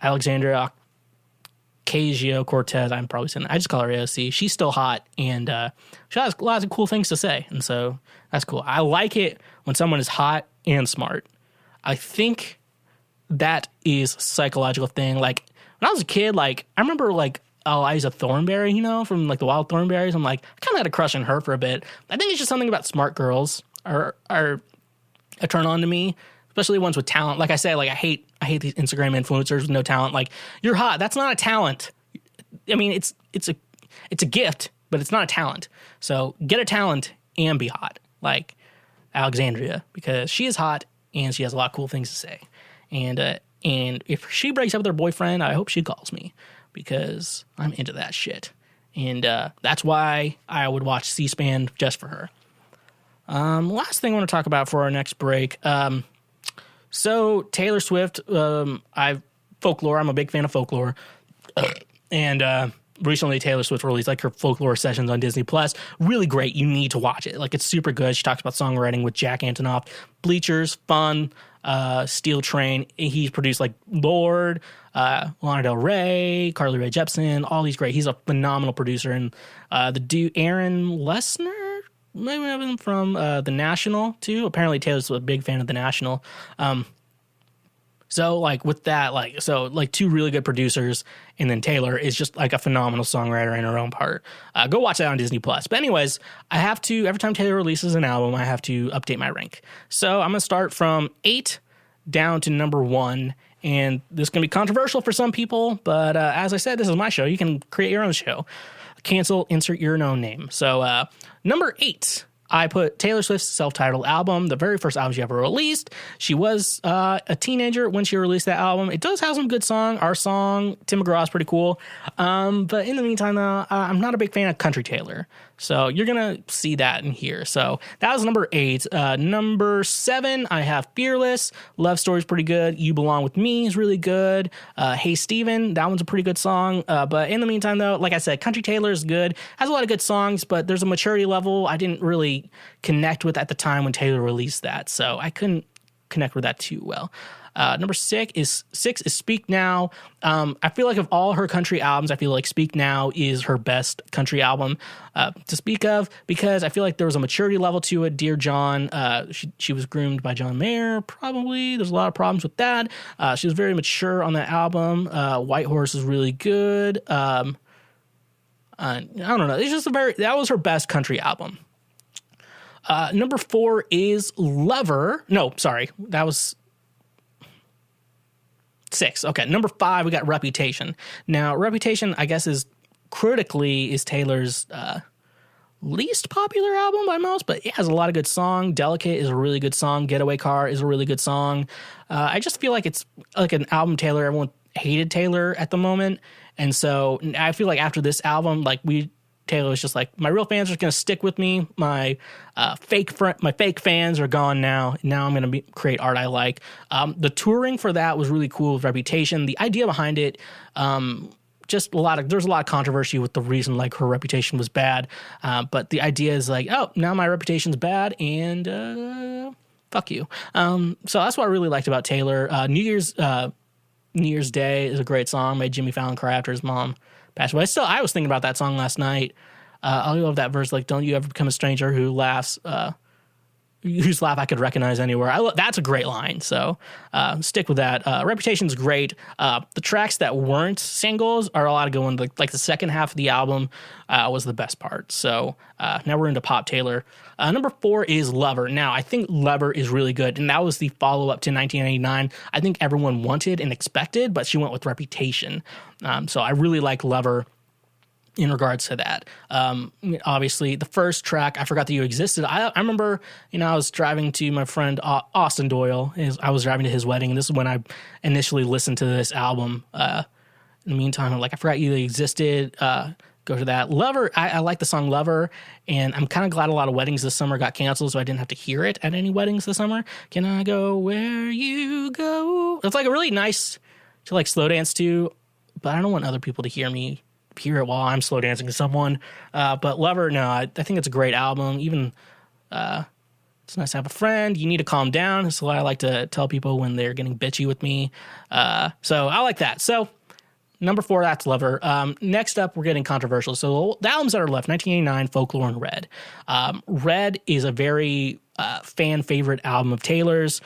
Alexandria Ocasio-Cortez, I'm probably saying that. I just call her AOC. She's still hot, and she has lots of cool things to say, and so that's cool. I like it when someone is hot and smart. I think that is a psychological thing. Like when I was a kid, like I remember like Eliza Thornberry, from like the Wild Thornberries. I'm like, I kind of had a crush on her for a bit. I think it's just something about smart girls are a turn on to me, especially ones with talent. Like I say, like I hate these Instagram influencers with no talent. Like you're hot. That's not a talent. I mean, it's a gift, but it's not a talent. So get a talent and be hot, like Alexandria, because she is hot and she has a lot of cool things to say. And if she breaks up with her boyfriend, I hope she calls me, because I'm into that shit. And that's why I would watch C-SPAN just for her. Last thing I want to talk about for our next break. So Taylor Swift, folklore. I'm a big fan of folklore. And recently Taylor Swift released like her folklore sessions on Disney Plus. Really great. You need to watch it. Like it's super good. She talks about songwriting with Jack Antonoff. Bleachers, fun. Steel Train. He's produced like Lorde, Lana Del Rey, Carly Rae Jepsen, all these great. He's a phenomenal producer. And the dude Aaron Lesnar, maybe have him from The National too. Apparently Taylor's a big fan of The National. So like with that, like two really good producers, and then Taylor is just like a phenomenal songwriter in her own part. Go watch that on Disney Plus. But anyways, I have to, every time Taylor releases an album, I have to update my rank. So I'm gonna start from 8 down to number 1, and this is gonna be controversial for some people, but as I said, this is my show. You can create your own show. Cancel, insert your own name. So number 8. I put Taylor Swift's self-titled album, the very first album she ever released. She was a teenager when she released that album. It does have some good songs. Our song, Tim McGraw's pretty cool. But in the meantime, though, I'm not a big fan of country Taylor. So you're going to see that in here. So that was number 8. Number 7, I have Fearless. Love Story's pretty good. You Belong With Me is really good. Hey Steven, that one's a pretty good song. But in the meantime, though, like I said, country Taylor is good. Has a lot of good songs, but there's a maturity level I didn't really connect with at the time when Taylor released that. So I couldn't connect with that too well. Number six is Speak Now. I feel like of all her country albums, I feel like Speak Now is her best country album to speak of, because I feel like there was a maturity level to it. Dear John, she was groomed by John Mayer, probably. There's a lot of problems with that. She was very mature on that album. White Horse is really good. I don't know. It's just that was her best country album. Number 4 is Lover. No, sorry. That was 6. Okay, number 5, we got Reputation. Now, Reputation, I guess, is Taylor's least popular album by most, but it has a lot of good songs. Delicate is a really good song. Getaway Car is a really good song. I just feel like it's like an album Everyone hated Taylor at the moment, and so I feel like after this album, Taylor was just like, my real fans are going to stick with me. My fake fans are gone now. Now I'm going to create art I like. The touring for that was really cool with Reputation. The idea behind it, there's a lot of controversy with the reason her reputation was bad. But the idea is now my reputation's bad and fuck you. So that's what I really liked about Taylor. New Year's Day is a great song. Made Jimmy Fallon cry after his mom passed away. I was thinking about that song last night. I love that verse, don't you ever become a stranger who laughs, whose laugh I could recognize anywhere. That's a great line, so stick with that. Reputation's great. The tracks that weren't singles are a lot of good ones. Like the second half of the album was the best part. So now we're into pop Taylor. Number 4 is Lover. Now, I think Lover is really good, and that was the follow-up to 1989. I think everyone wanted and expected, but she went with Reputation. So I really like Lover in regards to that. Obviously, the first track, I Forgot That You Existed. I remember, I was driving to my friend Austin Doyle. I was driving to his wedding, and this is when I initially listened to this album. In the meantime, I'm like, I Forgot You Existed. Go to that. Lover, I like the song Lover, and I'm kind of glad a lot of weddings this summer got canceled, so I didn't have to hear it at any weddings this summer. Can I go where you go? It's a really nice to slow dance to, but I don't want other people to hear it while I'm slow dancing to someone. But Lover, no, I think it's a great album. Even it's nice to have a friend. You need to calm down. That's what I like to tell people when they're getting bitchy with me. So I like that. So number 4, that's Lover. Next up, we're getting controversial. So the albums that are left, 1989, Folklore, and Red. Red is a very fan favorite album of Taylor's.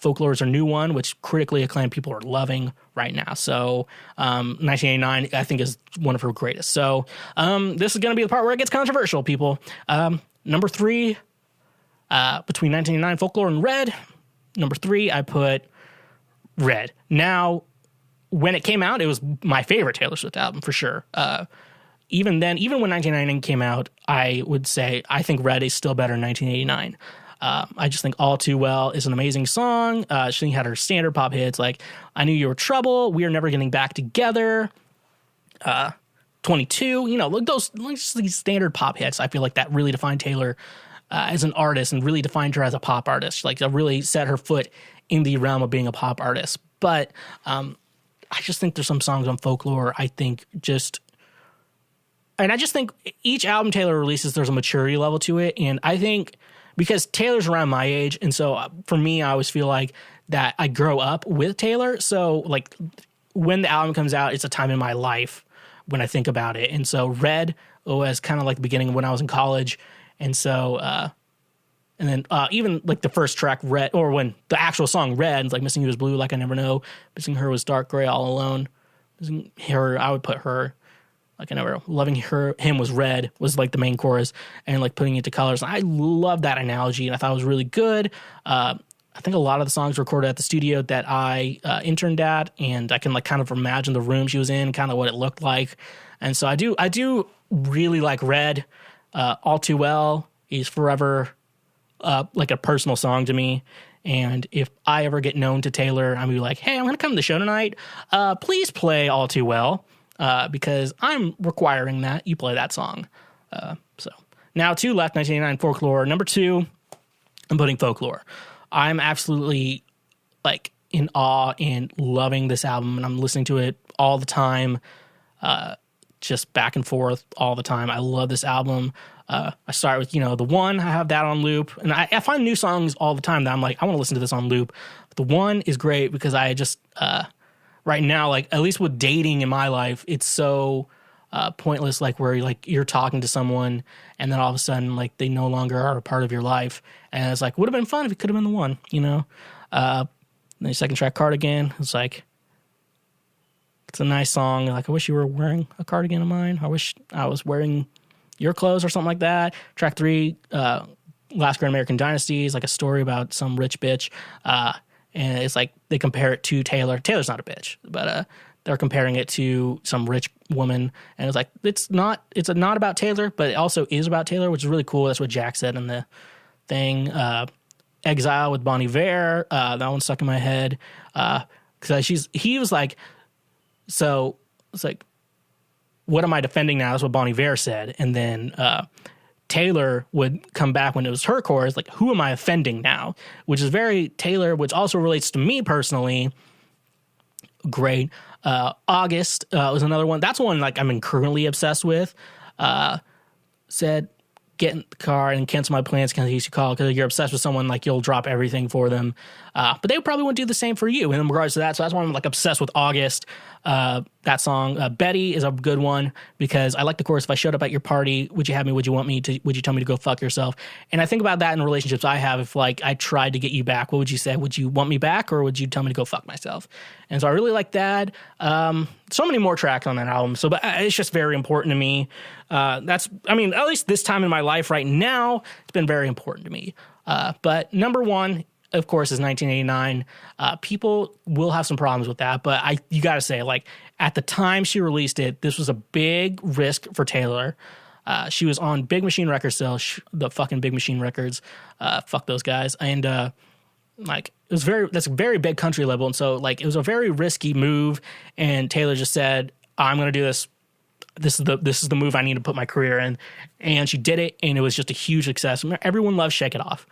Folklore is her new one, which critically acclaimed people are loving right now. So 1989, I think, is one of her greatest. So this is going to be the part where it gets controversial, people. Number 3, between 1989, Folklore, and Red. Number 3, I put Red. Now, when it came out, it was my favorite Taylor Swift album for sure. Even when 1999 came out, I would say I think Red is still better than 1989. I just think All Too Well is an amazing song. She had her standard pop hits like I Knew You Were Trouble, We Are Never Getting Back Together, 22. Just these standard pop hits. I feel like that really defined Taylor as an artist and really defined her as a pop artist. That really set her foot in the realm of being a pop artist. But I just think there's some songs on Folklore I think I just think each album Taylor releases, there's a maturity level to it. And I think because Taylor's around my age, and so for me, I always feel like that I grow up with Taylor. So when the album comes out, it's a time in my life when I think about it. And so Red was kind of like the beginning of when I was in college. And so, and then even the first track, Red, or when the actual song Red, it's Missing You Was Blue, Like I Never Know, Missing Her Was Dark Gray, All Alone. Missing Her, I would put Her, Like I Never, Loving Him was Red, was the main chorus, and Putting It to Colors. I love that analogy, and I thought it was really good. I think a lot of the songs were recorded at the studio that I interned at, and I can kind of imagine the room she was in, kind of what it looked like. And so I do really like Red. All Too Well is forever a personal song to me. And if I ever get known to Taylor, I'm going to be like, hey, I'm going to come to the show tonight. Please play All Too Well, because I'm requiring that you play that song. So now 2 left, 1989 Folklore. Number 2, I'm putting Folklore. I'm absolutely in awe and loving this album, and I'm listening to it all the time. just back and forth all the time. I love this album. I start with, The One. I have that on loop. And I find new songs all the time that I'm like, I want to listen to this on loop. The One is great because I just, right now, like, at least with dating in my life, it's so pointless, like, where you're talking to someone and then all of a sudden, like, they no longer are a part of your life. And it's like, would have been fun if it could have been The One, the second track, Cardigan, it's like, it's a nice song. Like, I wish you were wearing a cardigan of mine. I wish I was wearing your clothes or something like that. Track 3, Last Great American Dynasty, is like a story about some rich bitch. And it's like they compare it to Taylor. Taylor's not a bitch, but they're comparing it to some rich woman. And it's like, it's not about Taylor, but it also is about Taylor, which is really cool. That's what Jack said in the thing. Exile with Bon Iver, that one stuck in my head. Because he was like, so it's like, what am I defending now? That's what Bon Iver said. And then Taylor would come back when it was her chorus, like, who am I offending now? Which is very Taylor, which also relates to me personally. Great. August was another one. That's one like I'm currently obsessed with. Said, get in the car and cancel my plans because you call because you're obsessed with someone, like you'll drop everything for them. But they probably wouldn't do the same for you in regards to that. So that's why I'm like obsessed with August. That song, Betty, is a good one because I like the chorus. If I showed up at your party, would you have me? Would you want me to? Would you tell me to go fuck yourself? And I think about that in relationships I have. If like I tried to get you back, what would you say? Would you want me back or would you tell me to go fuck myself? And so I really like that. So many more tracks on that album. So, but it's just very important to me. At least this time in my life right now, it's been very important to me. But number one, of course, is 1989. People will have some problems with that, but you got to say, like, at the time she released it, this was a big risk for Taylor. She was on Big Machine Records still, the fucking Big Machine Records. Fuck those guys. And, that's a very big country label. And so, like, it was a very risky move. And Taylor just said, I'm going to do this. This is the move I need to put my career in. And she did it, and it was just a huge success. Everyone loved Shake It Off.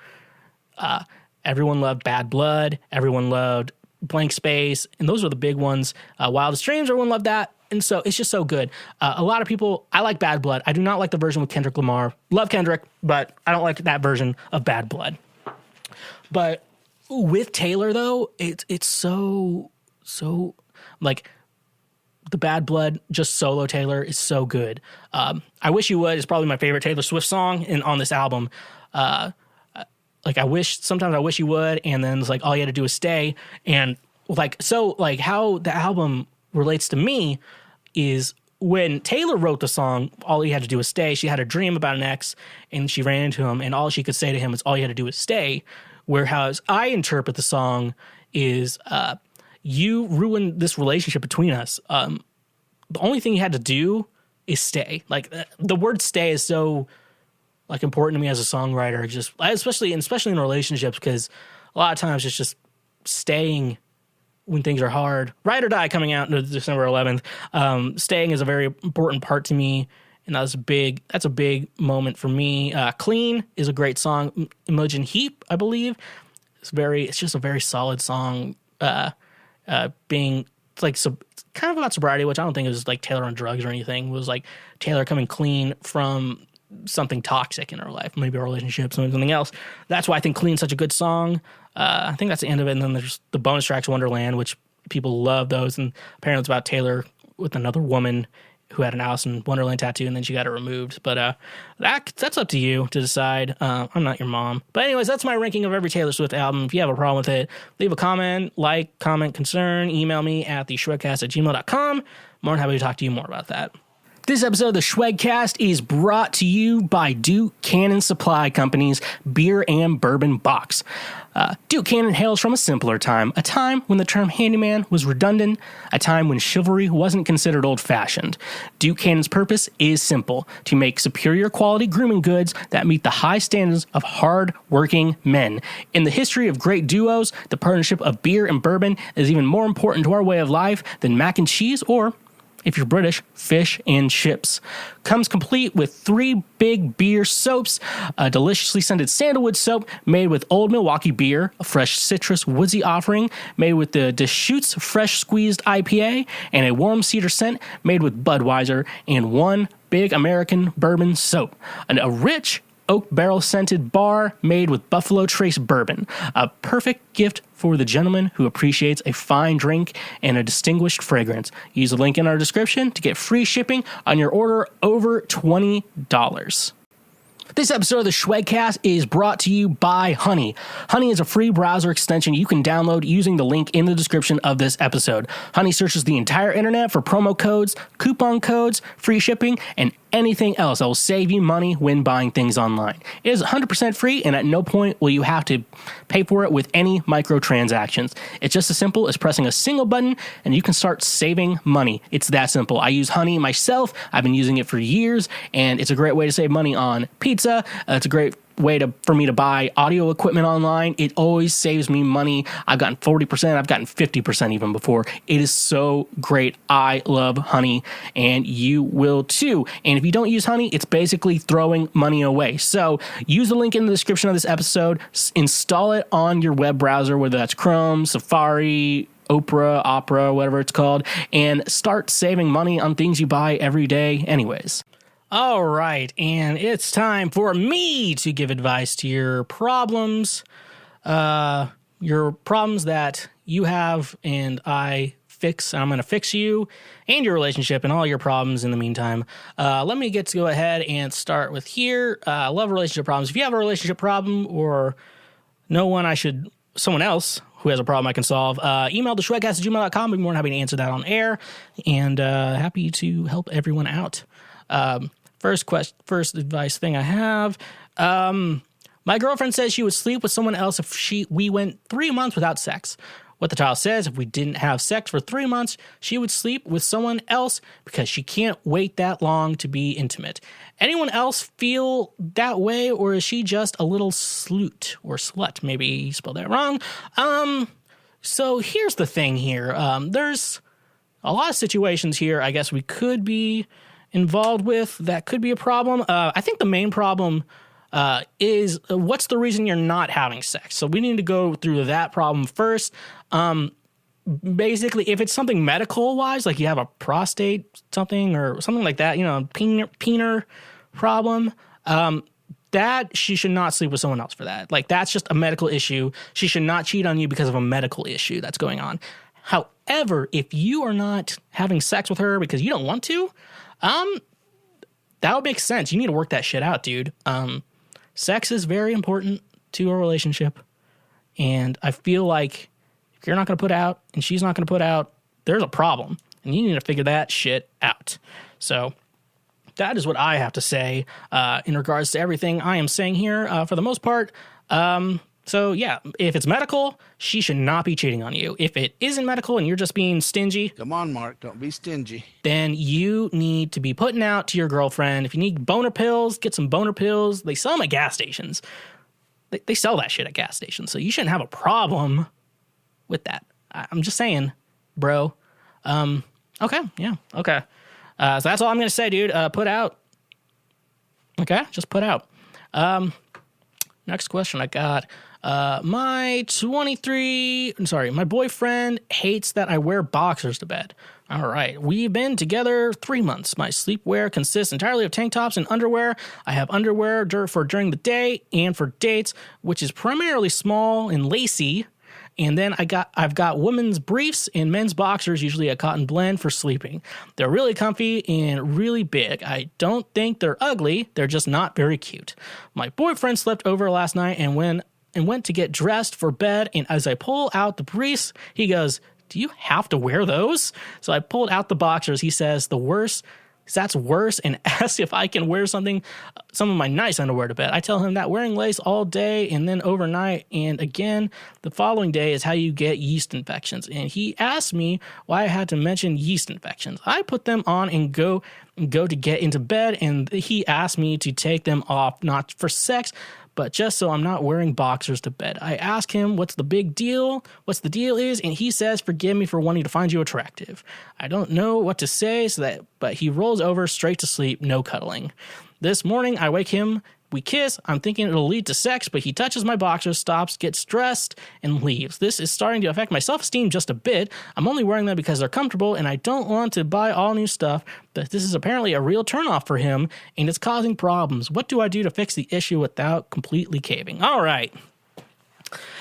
Everyone loved Bad Blood. Everyone loved Blank Space. And those were the big ones. Wildest Dreams, everyone loved that. And so it's just so good. A lot of people, I like Bad Blood. I do not like the version with Kendrick Lamar. Love Kendrick, but I don't like that version of Bad Blood. But with Taylor, though, it's so like the Bad Blood, just solo Taylor is so good. I Wish You Would is probably my favorite Taylor Swift song on this album. Sometimes I wish you would, and then it's like all you had to do is stay. And how the album relates to me is when Taylor wrote the song, all you had to do was stay. She had a dream about an ex, and she ran into him, and all she could say to him is all you had to do is stay. Whereas I interpret the song is you ruined this relationship between us. The only thing you had to do is stay. Like the word stay is so like important to me as a songwriter, just especially in relationships, because a lot of times it's just staying when things are hard. Ride or Die coming out December 11th. Staying is a very important part to me, and that's a big moment for me. Clean is a great song. Imogen Heap, I believe, it's just a very solid song. It's kind of about sobriety, which I don't think it was like Taylor on drugs or anything. It was like Taylor coming clean from something toxic in her life, maybe a relationship, something else. That's why I think Clean's such a good song. I think that's the end of it. And then there's the bonus tracks, Wonderland, which people love those. And apparently it's about Taylor with another woman who had an Alice in Wonderland tattoo, and then she got it removed. But that's up to you to decide. I'm not your mom. But anyways, that's my ranking of every Taylor Swift album. If you have a problem with it, leave a comment, concern, email me at theshwegcast@gmail.com. More than happy to talk to you more about that. This episode of the Schwegcast is brought to you by Duke Cannon Supply Company's Beer and Bourbon Box. Duke Cannon hails from a simpler time, a time when the term handyman was redundant, a time when chivalry wasn't considered old-fashioned. Duke Cannon's purpose is simple: to make superior quality grooming goods that meet the high standards of hard-working men. In the history of great duos, the partnership of beer and bourbon is even more important to our way of life than mac and cheese or If you're British, fish and chips. Comes complete with 3 big beer soaps, a deliciously scented sandalwood soap made with Old Milwaukee beer, a fresh citrus woodsy offering made with the Deschutes Fresh Squeezed IPA, and a warm cedar scent made with Budweiser, and 1 big American bourbon soap. And a rich oak barrel scented bar made with Buffalo Trace bourbon. A perfect gift for the gentleman who appreciates a fine drink and a distinguished fragrance. Use the link in our description to get free shipping on your order over $20. This episode of the Schwegcast is brought to you by Honey. Honey is a free browser extension you can download using the link in the description of this episode. Honey searches the entire internet for promo codes, coupon codes, free shipping, and anything else that will save you money when buying things online. It is 100% free, and at no point will you have to pay for it with any microtransactions. It's just as simple as pressing a single button, and you can start saving money. It's that simple. I use Honey myself. I've been using it for years, and it's a great way to save money on pizza. It's a great way for me to buy audio equipment online. It always saves me money. I've gotten 40%. I've gotten 50% even before. It is so great. I love Honey, and you will too. And if you don't use Honey, it's basically throwing money away. So use the link in the description of this episode. Install it on your web browser, whether that's Chrome, Safari, Opera, whatever it's called, and start saving money on things you buy every day anyways. All right, and it's time for me to give advice to your problems that you have, and I fix. I'm going to fix you and your relationship and all your problems in the meantime. Let me go ahead and start with here. I love relationship problems. If you have a relationship problem or someone else who has a problem I can solve, email theshwegcast@gmail.com. I'd be more than happy to answer that on air, and happy to help everyone out. First advice thing I have. My girlfriend says she would sleep with someone else if we went 3 months without sex. What the child says, if we didn't have sex for 3 months, she would sleep with someone else because she can't wait that long to be intimate. Anyone else feel that way, or is she just a little sleut or slut? Maybe you spelled that wrong. So here's the thing here. There's a lot of situations here I guess we could be involved with that could be a problem. I think the main problem is what's the reason you're not having sex? So we need to go through that problem first. Basically, if it's something medical-wise, like you have a prostate something or something like that, peener problem, that she should not sleep with someone else for that. Like, that's just a medical issue. She should not cheat on you because of a medical issue that's going on. However, if you are not having sex with her because you don't want to, that would make sense. You need to work that shit out, dude. Sex is very important to a relationship, and I feel like if you're not going to put out and she's not going to put out, there's a problem, and you need to figure that shit out. So that is what I have to say in regards to everything I am saying here for the most part. So yeah, if it's medical, she should not be cheating on you. If it isn't medical and you're just being stingy, come on, Mark, don't be stingy. Then you need to be putting out to your girlfriend. If you need boner pills, get some boner pills. They sell them at gas stations. They sell that shit at gas stations, so you shouldn't have a problem with that. I'm just saying, bro. Okay, yeah, okay. So that's all I'm gonna say, dude. Put out. Okay, just put out. Next question I got. My boyfriend hates that I wear boxers to bed. All right. We've been together 3 months. My sleepwear consists entirely of tank tops and underwear. I have underwear for during the day and for dates, which is primarily small and lacy. And then I've got women's briefs and men's boxers, usually a cotton blend, for sleeping. They're really comfy and really big. I don't think they're ugly. They're just not very cute. My boyfriend slept over last night and went to get dressed for bed, and as I pull out the briefs, he goes, "Do you have to wear those?" So I pulled out the boxers. He says, that's worse, and asks if I can wear some of my nice underwear to bed. I tell him that wearing lace all day and then overnight and again the following day is how you get yeast infections. And he asked me why I had to mention yeast infections. I put them on and go to get into bed, and he asked me to take them off, not for sex, but just so I'm not wearing boxers to bed. I ask him what's the deal is, and he says, forgive me for wanting to find you attractive. I don't know what to say, but he rolls over straight to sleep, no cuddling. This morning, I wake him, we kiss, I'm thinking it'll lead to sex, but he touches my boxers, stops, gets dressed, and leaves. This is starting to affect my self-esteem just a bit. I'm only wearing them because they're comfortable, and I don't want to buy all new stuff, but this is apparently a real turnoff for him, and it's causing problems. What do I do to fix the issue without completely caving? All right.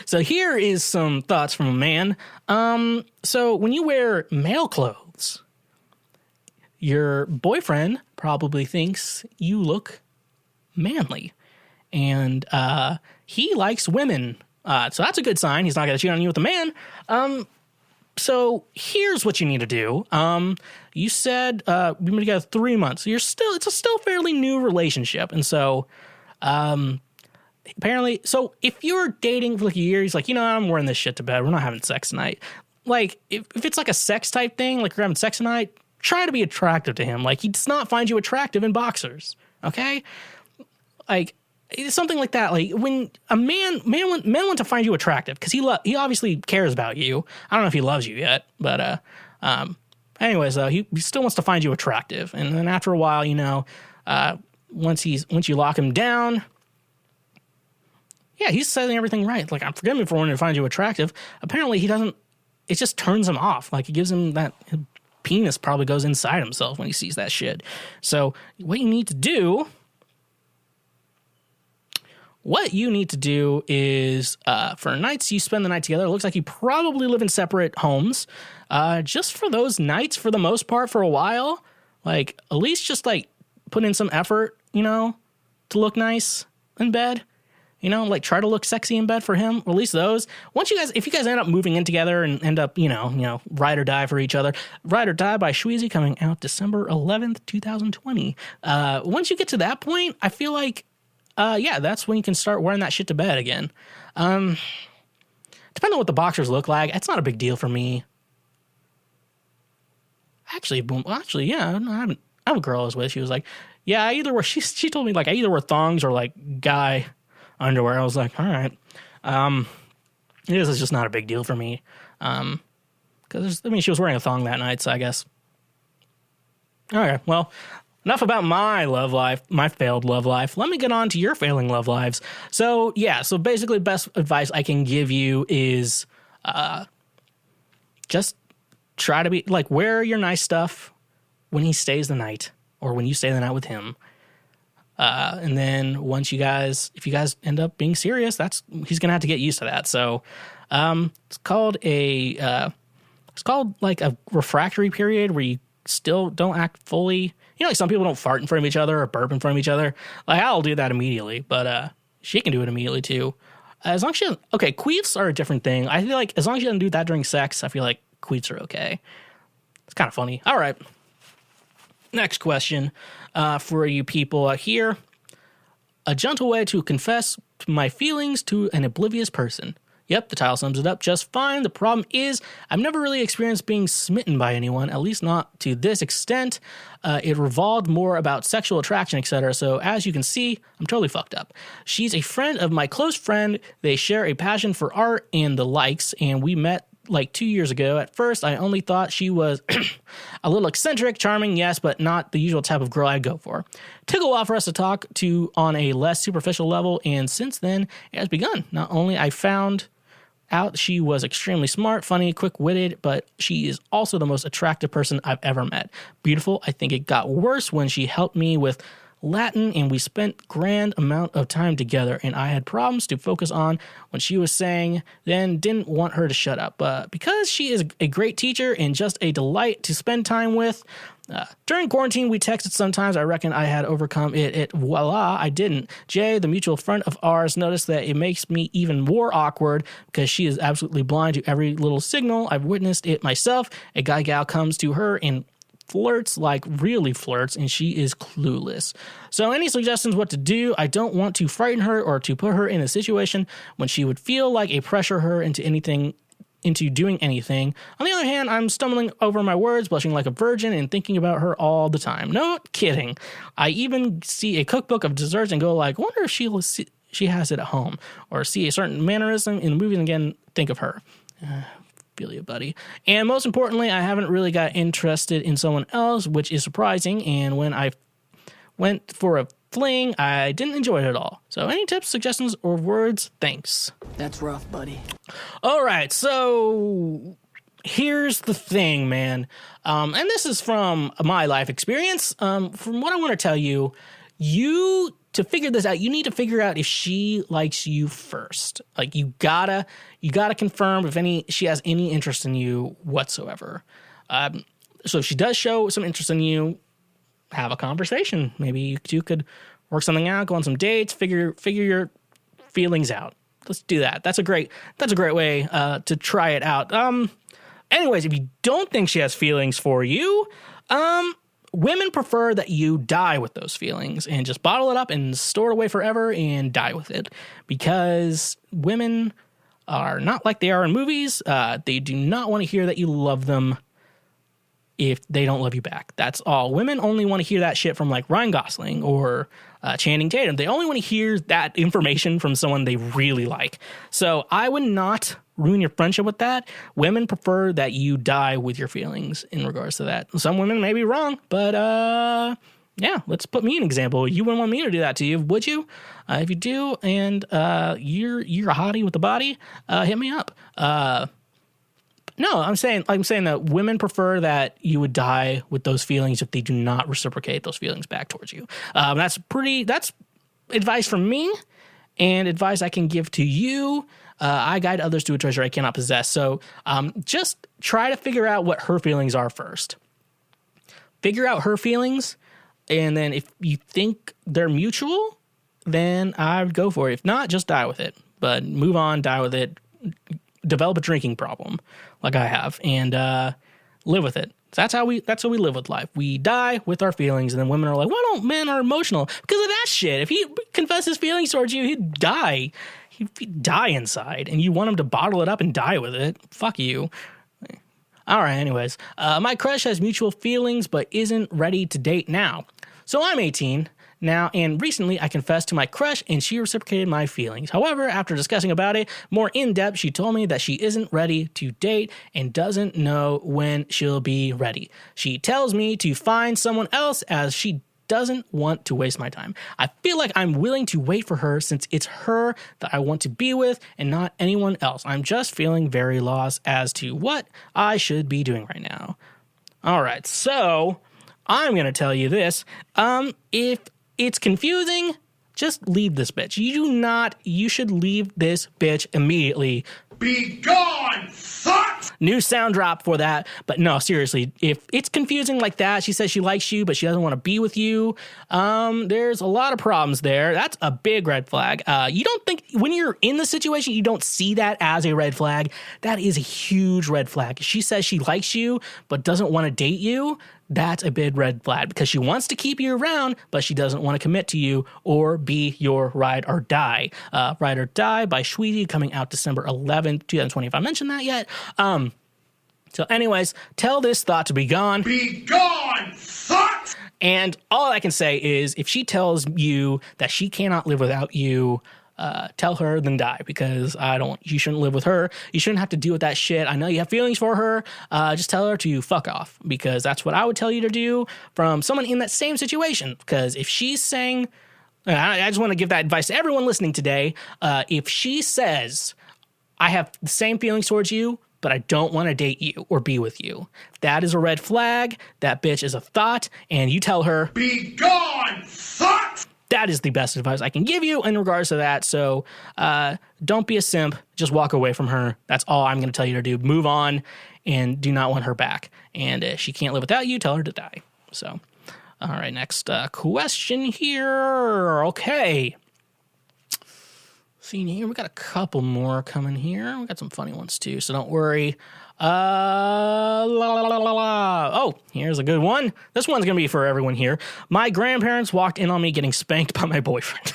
So here is some thoughts from a man. So when you wear male clothes, your boyfriend probably thinks you look manly, and he likes women, so that's a good sign. He's not going to cheat on you with a man. So here's what you need to do. You said we've been together 3 months. It's a still fairly new relationship, and so apparently, so if you're dating for like a year, he's like, I'm wearing this shit to bed. We're not having sex tonight. Like if it's like a sex type thing, like you're having sex tonight, try to be attractive to him. Like he does not find you attractive in boxers. Okay. Like something like that. Like when a men want to find you attractive because he obviously cares about you. I don't know if he loves you yet, but anyways, though, he still wants to find you attractive. And then after a while, once you lock him down, yeah, he's saying everything right. Like, forgive me for wanting to find you attractive. Apparently, he doesn't. It just turns him off. Like it gives him that. His penis probably goes inside himself when he sees that shit. So what you need to do. What you need to do is, for nights you spend the night together, it looks like you probably live in separate homes. Just for those nights, for the most part, for a while, like, at least just, like, put in some effort, to look nice in bed. Like, try to look sexy in bed for him. Or at least those. If you guys end up moving in together and end up, ride or die for each other. Ride or Die by Schweezy coming out December 11th, 2020. Once you get to that point, I feel like, that's when you can start wearing that shit to bed again. Depending on what the boxers look like, it's not a big deal for me. Actually, yeah, I have a girl I was with. She was like, yeah, she told me, like, I either wear thongs or, like, guy underwear. I was like, all right. This is just not a big deal for me. Because, she was wearing a thong that night, so I guess. Okay, well, enough about my love life, my failed love life. Let me get on to your failing love lives. So, so basically, best advice I can give you is just try to be, like, wear your nice stuff when he stays the night or when you stay the night with him. And then if you guys end up being serious, he's going to have to get used to that. So it's called like a refractory period where you still don't act fully. Like some people don't fart in front of each other or burp in front of each other. Like I'll do that immediately, but she can do it immediately too. As long as she doesn't, queefs are a different thing. I feel like as long as she doesn't do that during sex, I feel like queefs are okay. It's kind of funny. All right. Next question for you people here. A gentle way to confess my feelings to an oblivious person. Yep, the title sums it up just fine. The problem is I've never really experienced being smitten by anyone, at least not to this extent. It revolved more about sexual attraction, etc. So as you can see, I'm totally fucked up. She's a friend of my close friend. They share a passion for art and the likes, and we met like 2 years ago. At first, I only thought she was a little eccentric, charming, yes, but not the usual type of girl I'd go for. Took a while for us to talk to on a less superficial level, and since then, it has begun. Not only I found out she was extremely smart, funny, quick-witted, but she is also the most attractive person I've ever met. Beautiful. I think it got worse when she helped me with Latin, and we spent grand amount of time together, and I had problems to focus on when she was saying, then didn't want her to shut up. But because she is a great teacher and just a delight to spend time with, during quarantine, we texted sometimes. I reckon I had overcome it. Voila, I didn't. Jay, the mutual friend of ours, noticed that it makes me even more awkward because she is absolutely blind to every little signal. I've witnessed it myself. A guy gal comes to her and flirts, like really flirts, and she is clueless. So any suggestions what to do? I don't want to frighten her or to put her in a situation when she would feel like a pressure her into doing anything. On the other hand, I'm stumbling over my words, blushing like a virgin, and thinking about her all the time. No kidding. I even see a cookbook of desserts and go like, wonder if she has it at home, or see a certain mannerism in the movie and again, think of her. Feel you, buddy. And most importantly, I haven't really got interested in someone else, which is surprising. And when I went for a fling, I didn't enjoy it at all. So any tips, suggestions, or words? Thanks. That's rough, buddy. All right, so here's the thing, man. And this is from my life experience. From what I want to tell you, to figure this out, you need to figure out if she likes you first. Like you gotta confirm if she has any interest in you whatsoever. So if she does show some interest in you, have a conversation. Maybe you two could work something out, go on some dates, figure your feelings out. Let's do that. That's a great way to try it out. Anyways, if you don't think she has feelings for you, women prefer that you die with those feelings and just bottle it up and store it away forever and die with it, because women are not like they are in movies. They do not want to hear that you love them if they don't love you back. That's all. Women only want to hear that shit from like Ryan Gosling or Channing Tatum. They only want to hear that information from someone they really like. So I would not ruin your friendship with that. Women prefer that you die with your feelings in regards to that. Some women may be wrong, but yeah, let's put me an example. You wouldn't want me to do that to you, would you? If you do, and you're a hottie with the body, hit me up. No, I'm saying that women prefer that you would die with those feelings if they do not reciprocate those feelings back towards you. That's advice from me and advice I can give to you. I guide others to a treasure I cannot possess. So just try to figure out what her feelings are first. Figure out her feelings, and then if you think they're mutual, then I would go for it. If not, just die with it. But move on, die with it. Develop a drinking problem like I have, and live with it. That's how we live with life. We die with our feelings, and then women are like, why don't men are emotional? Because of that shit. If he confessed his feelings towards you, he'd die. He'd die inside, and you want him to bottle it up and die with it. Fuck you. All right, anyways. My crush has mutual feelings, but isn't ready to date now. So I'm 18 now, and recently I confessed to my crush, and she reciprocated my feelings. However, after discussing about it more in depth, she told me that she isn't ready to date and doesn't know when she'll be ready. She tells me to find someone else as she doesn't want to waste my time. I feel like I'm willing to wait for her since it's her that I want to be with and not anyone else. I'm just feeling very lost as to what I should be doing right now. All right, so I'm going to tell you this. If it's confusing, just leave this bitch. You should leave this bitch immediately. Be gone, fuck! New sound drop for that. But no, seriously, if it's confusing like that, she says she likes you, but she doesn't want to be with you, there's a lot of problems there. That's a big red flag. You don't think, when you're in the situation, you don't see that as a red flag. That is a huge red flag. She says she likes you, but doesn't want to date you. That's a big red flag because she wants to keep you around, but she doesn't want to commit to you or be your ride or die. Ride or Die by Schweezy, coming out December 11th, 2020, if I mentioned that yet. So anyways, tell this thought to be gone. Be gone, fuck! And all I can say is if she tells you that she cannot live without you, tell her, then die, because you shouldn't live with her. You shouldn't have to deal with that shit. I know you have feelings for her. Just tell her to fuck off, because that's what I would tell you to do from someone in that same situation. Because if she's saying, I just want to give that advice to everyone listening today. If she says, I have the same feelings towards you, but I don't want to date you or be with you, that is a red flag. That bitch is a thought, and you tell her, be gone, fuck! That is the best advice I can give you in regards to that. So don't be a simp. Just walk away from her. That's all I'm going to tell you to do. Move on and do not want her back. And if she can't live without you, tell her to die. So, all right, next question here. Okay. See here, we got a couple more coming here. We got some funny ones too, so don't worry. Oh, here's a good one. This one's gonna be for everyone here. My grandparents walked in on me getting spanked by my boyfriend.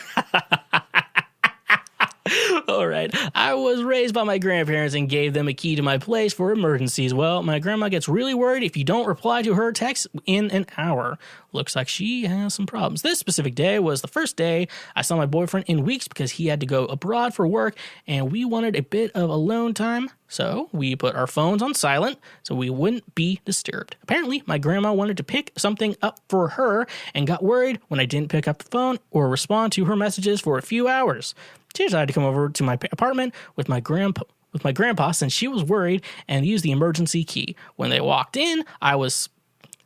All right. I was raised by my grandparents and gave them a key to my place for emergencies. Well, my grandma gets really worried if you don't reply to her text in an hour. Looks like she has some problems. This specific day was the first day I saw my boyfriend in weeks because he had to go abroad for work and we wanted a bit of alone time. So we put our phones on silent so we wouldn't be disturbed. Apparently, my grandma wanted to pick something up for her and got worried when I didn't pick up the phone or respond to her messages for a few hours. She decided to come over to my apartment with my grandpa since she was worried and used the emergency key. When they walked in, I was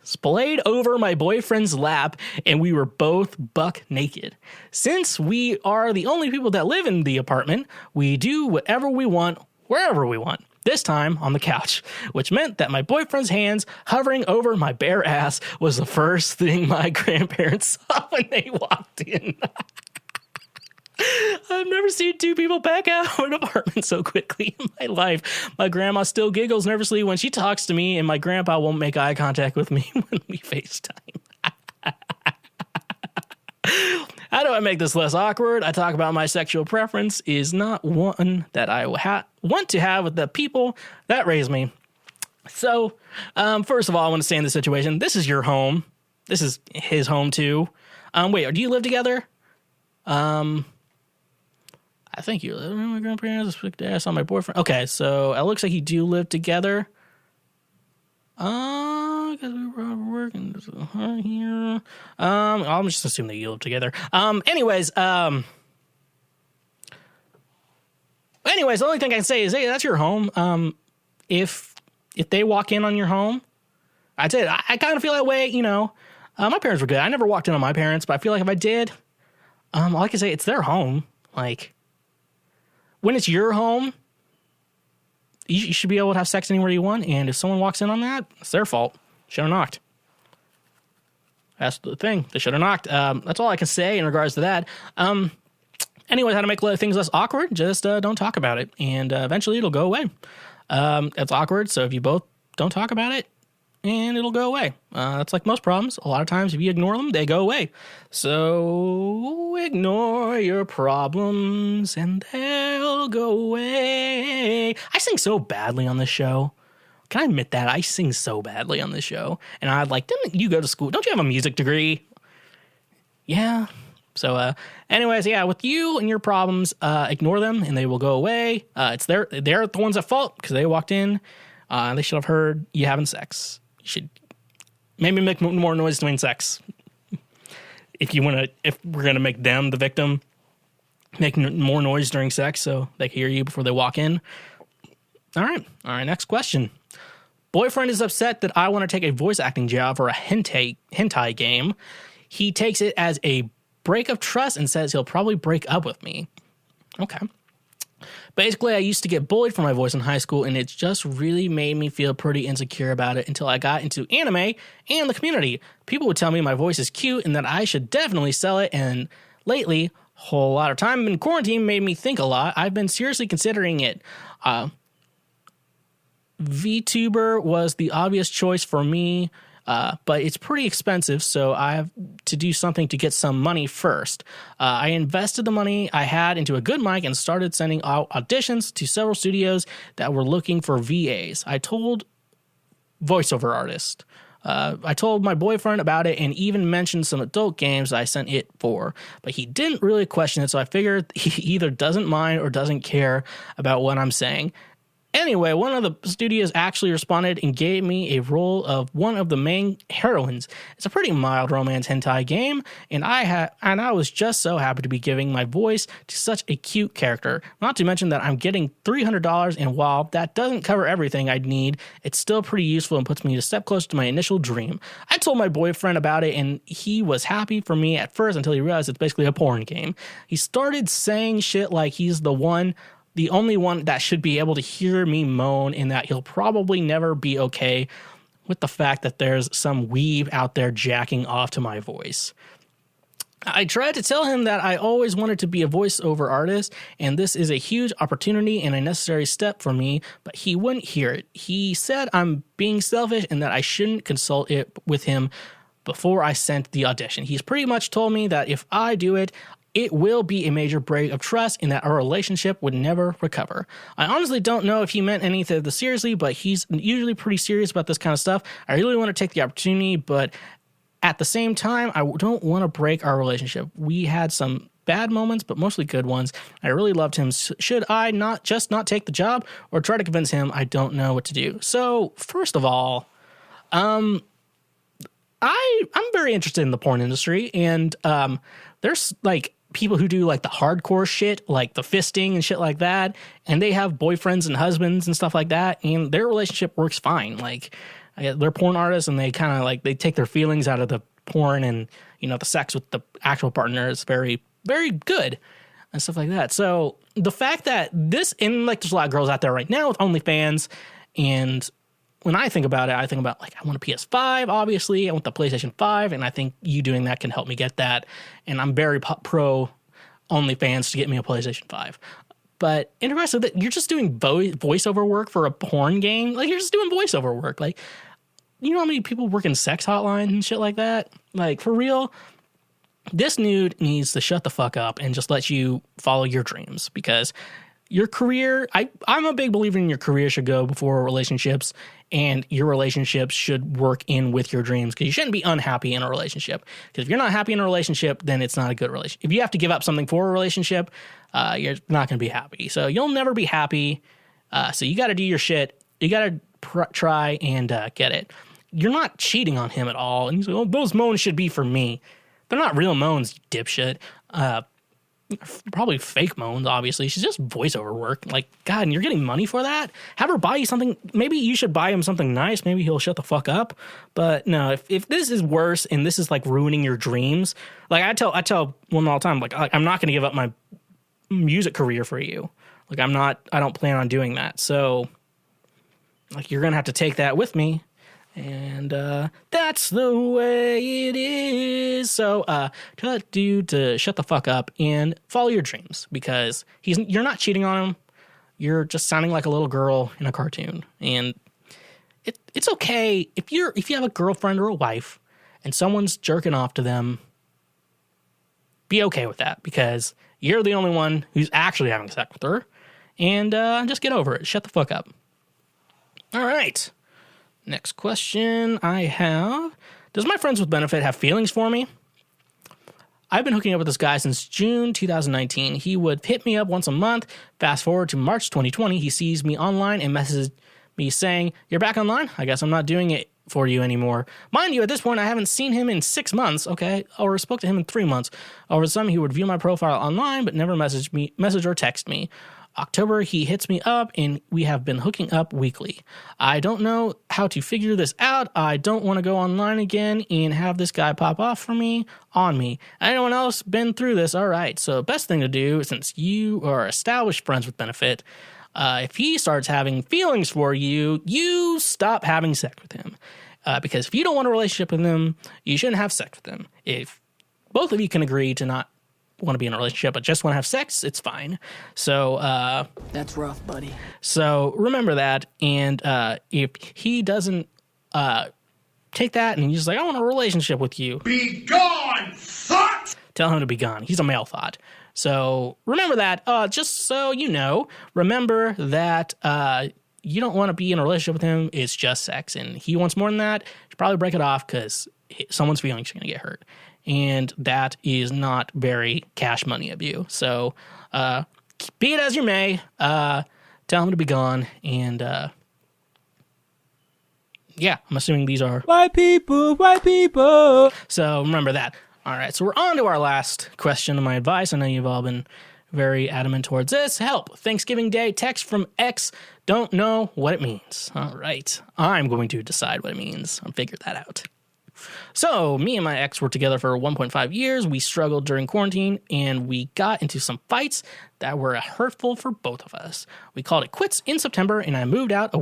splayed over my boyfriend's lap and we were both buck naked. Since we are the only people that live in the apartment, we do whatever we want, wherever we want. This time on the couch, which meant that my boyfriend's hands hovering over my bare ass was the first thing my grandparents saw when they walked in. I've never seen two people back out of an apartment so quickly in my life. My grandma still giggles nervously when she talks to me, and my grandpa won't make eye contact with me when we FaceTime. How do I make this less awkward? I talk about my sexual preference is not one that I want to have with the people that raised me. So, first of all, I want to say in this situation, this is your home. This is his home too. Wait, do you live together? I think you live with my grandparents. I saw my boyfriend. Okay, so it looks like you do live together. Because we were working here. I'll just assume that you live together. Anyways, the only thing I can say is, hey, that's your home. If they walk in on your home, I'd say I kind of feel that way. My parents were good. I never walked in on my parents, but I feel like if I did, all I can say, it's their home. Like, when it's your home, you should be able to have sex anywhere you want. And if someone walks in on that, it's their fault. Should have knocked. That's the thing. They should have knocked. That's all I can say in regards to that. Anyways, how to make things less awkward? Just don't talk about it. And eventually it'll go away. It's awkward. So if you both don't talk about it, and it'll go away. That's like most problems. A lot of times if you ignore them, they go away. So ignore your problems and they'll go away. I sing so badly on this show. Can I admit that? I sing so badly on this show. And I'm like, didn't you go to school? Don't you have a music degree? Yeah. So anyways, yeah, with you and your problems, ignore them and they will go away. They're the ones at fault because they walked in. They should have heard you having sex. You should maybe make more noise during sex. If we're going to make them the victim, make more noise during sex so they can hear you before they walk in. All right, next question. Boyfriend is upset that I want to take a voice acting job for a hentai game. He takes it as a break of trust and says he'll probably break up with me. Okay. Basically, I used to get bullied for my voice in high school, and it just really made me feel pretty insecure about it until I got into anime and the community. People would tell me my voice is cute and that I should definitely sell it, and lately, a whole lot of time in quarantine made me think a lot. I've been seriously considering it. VTuber was the obvious choice for me, but it's pretty expensive, so I have to do something to get some money first. I invested the money I had into a good mic and started sending out auditions to several studios that were looking for VAs. I told voiceover artist. I told my boyfriend about it and even mentioned some adult games I sent it for, but he didn't really question it, so I figured he either doesn't mind or doesn't care about what I'm saying. Anyway, one of the studios actually responded and gave me a role of one of the main heroines. It's a pretty mild romance hentai game, and I was just so happy to be giving my voice to such a cute character. Not to mention that I'm getting $300, and while that doesn't cover everything I'd need, it's still pretty useful and puts me a step closer to my initial dream. I told my boyfriend about it, and he was happy for me at first until he realized it's basically a porn game. He started saying shit like he's the only one that should be able to hear me moan, and that he'll probably never be okay with the fact that there's some weeb out there jacking off to my voice. I tried to tell him that I always wanted to be a voiceover artist, and this is a huge opportunity and a necessary step for me, but he wouldn't hear it. He said I'm being selfish and that I shouldn't consult it with him before I sent the audition. He's pretty much told me that if I do it, it will be a major break of trust and that our relationship would never recover. I honestly don't know if he meant anything this seriously, but he's usually pretty serious about this kind of stuff. I really want to take the opportunity, but at the same time, I don't want to break our relationship. We had some bad moments, but mostly good ones. I really loved him. Should I not take the job or try to convince him? I don't know what to do. So first of all, I'm very interested in the porn industry, and there's like people who do like the hardcore shit, like the fisting and shit like that, and they have boyfriends and husbands and stuff like that, and their relationship works fine. Like they're porn artists, and they kind of like they take their feelings out of the porn, and the sex with the actual partner is very, very good and stuff like that. So the fact that there's a lot of girls out there right now with OnlyFans, and when I think about it, I think about like, I want a PS5, obviously. I want the PlayStation 5, and I think you doing that can help me get that. And I'm very pro OnlyFans to get me a PlayStation 5. But interesting that you're just doing voiceover work for a porn game. Like, you're just doing voiceover work. Like, you know how many people work in sex hotlines and shit like that? Like, for real, this dude needs to shut the fuck up and just let you follow your dreams, because your career, I'm a big believer in your career should go before relationships, and your relationships should work in with your dreams, because you shouldn't be unhappy in a relationship. Because if you're not happy in a relationship, then it's not a good relationship. If you have to give up something for a relationship, you're not going to be happy. So you'll never be happy. So you got to do your shit. You got to try and get it. You're not cheating on him at all. And he's like, oh, those moans should be for me. They're not real moans, you dipshit. Probably fake moans, obviously. She's just voiceover work. Like, God, and you're getting money for that? Have her buy you something. Maybe you should buy him something nice. Maybe he'll shut the fuck up. But no, if this is worse and this is like ruining your dreams, like I tell women all the time, like, I'm not going to give up my music career for you. Like, I don't plan on doing that. So, like, you're going to have to take that with me. And that's the way it is. So tell that dude to shut the fuck up and follow your dreams, because you're not cheating on him. You're just sounding like a little girl in a cartoon. And it's okay if you have a girlfriend or a wife and someone's jerking off to them, be okay with that, because you're the only one who's actually having sex with her. And just get over it. Shut the fuck up. All right. Next question I have. Does my friends with benefit have feelings for me? I've been hooking up with this guy since June 2019. He would hit me up once a month. Fast forward to March 2020. He sees me online and messages me saying, "You're back online? I guess I'm not doing it for you anymore." Mind you, at this point, I haven't seen him in 6 months, okay? Or spoke to him in 3 months. Over the summer, he would view my profile online, but never message or text me. October, he hits me up, and we have been hooking up weekly. I don't know how to figure this out. I don't want to go online again and have this guy pop off on me. Anyone else been through this? All right. So best thing to do, since you are established friends with benefit, if he starts having feelings for you, you stop having sex with him. Because if you don't want a relationship with him, you shouldn't have sex with him. If both of you can agree to not want to be in a relationship but just want to have sex, it's fine. So that's rough, buddy. So remember that. And if he doesn't take that and he's just like, I want a relationship with you, Be gone, thought! tell him to be gone. He's a male thought. So remember that. Just so you know, remember that you don't want to be in a relationship with him. It's just sex, and he wants more than that. You should probably break it off, because someone's feelings are going to get hurt. And that is not very cash money of you. So be it as you may, tell him to be gone. And yeah, I'm assuming these are white people. So remember that. All right, so we're on to our last question of my advice. I know you've all been very adamant towards this. Help. Thanksgiving Day text from X. Don't know what it means. All right, I'm going to decide what it means. I'll figure that out. So, me and my ex were together for 1.5 years. We struggled during quarantine, and we got into some fights that were hurtful for both of us. We called it quits in September, and I moved out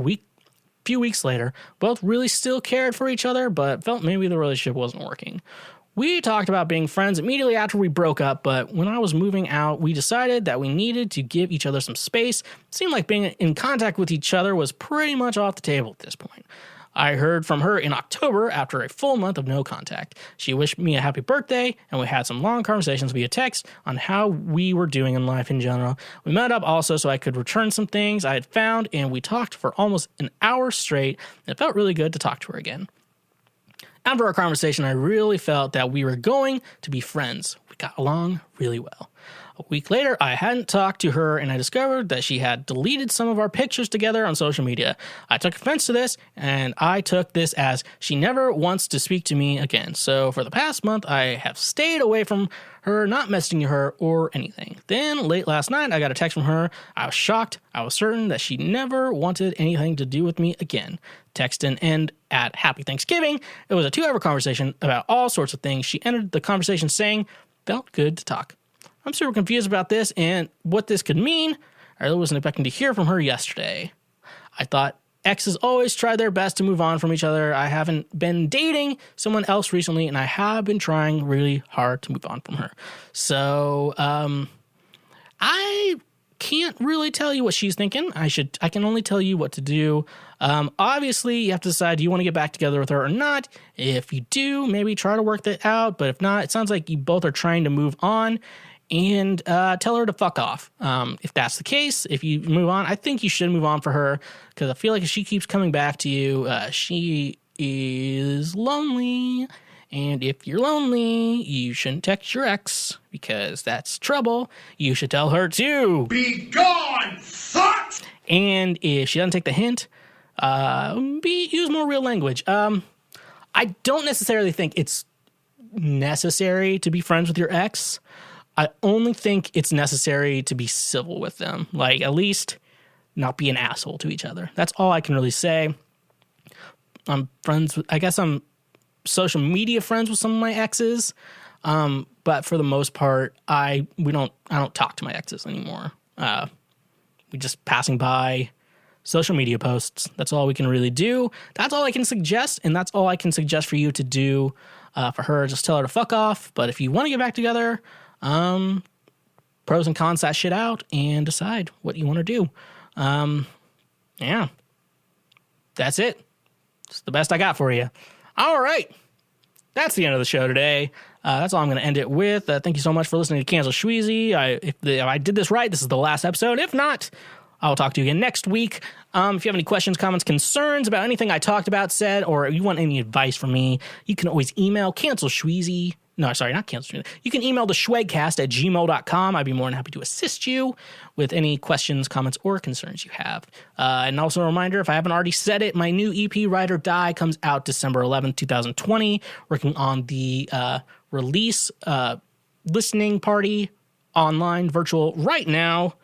few weeks later. Both really still cared for each other, but felt maybe the relationship wasn't working. We talked about being friends immediately after we broke up, but when I was moving out, we decided that we needed to give each other some space. It seemed like being in contact with each other was pretty much off the table at this point. I heard from her in October after a full month of no contact. She wished me a happy birthday, and we had some long conversations via text on how we were doing in life in general. We met up also so I could return some things I had found, and we talked for almost an hour straight, and it felt really good to talk to her again. After our conversation, I really felt that we were going to be friends. We got along really well. A week later, I hadn't talked to her, and I discovered that she had deleted some of our pictures together on social media. I took offense to this, and I took this as she never wants to speak to me again. So for the past month, I have stayed away from her, not messaging her or anything. Then late last night, I got a text from her. I was shocked. I was certain that she never wanted anything to do with me again. Text didn't end at Happy Thanksgiving. It was a 2-hour conversation about all sorts of things. She ended the conversation saying, "Felt good to talk." I'm super confused about this and what this could mean. I really wasn't expecting to hear from her yesterday. I thought exes always try their best to move on from each other. I haven't been dating someone else recently, and I have been trying really hard to move on from her. So, I can't really tell you what she's thinking. I can only tell you what to do. Obviously, you have to decide, do you want to get back together with her or not? If you do, maybe try to work that out. But if not, it sounds like you both are trying to move on. And tell her to fuck off. If that's the case, if you move on, I think you should move on for her, because I feel like if she keeps coming back to you, she is lonely. And if you're lonely, you shouldn't text your ex, because that's trouble. You should tell her to Be gone, fuck! And if she doesn't take the hint, use more real language. I don't necessarily think it's necessary to be friends with your ex. I only think it's necessary to be civil with them. Like, at least not be an asshole to each other. That's all I can really say. I'm social media friends with some of my exes. But for the most part, I don't talk to my exes anymore. We just passing by social media posts. That's all we can really do. That's all I can suggest. And that's all I can suggest for you to do, for her. Just tell her to fuck off. But if you want to get back together, pros and cons that shit out and decide what you want to do. Yeah, that's it. It's the best I got for you. All right. That's the end of the show today. That's all I'm going to end it with. Thank you so much for listening to Cancel Schweezy. If I did this right, this is the last episode. If not, I will talk to you again next week. If you have any questions, comments, concerns about anything I talked about, said, or you want any advice from me, you can always email cancelschweezy. No, sorry, not cancel. You can email the schwegcast@gmail.com. I'd be more than happy to assist you with any questions, comments, or concerns you have. And also a reminder, if I haven't already said it, my new EP, Ride or Die, comes out December 11th, 2020. Working on the release listening party online, virtual right now.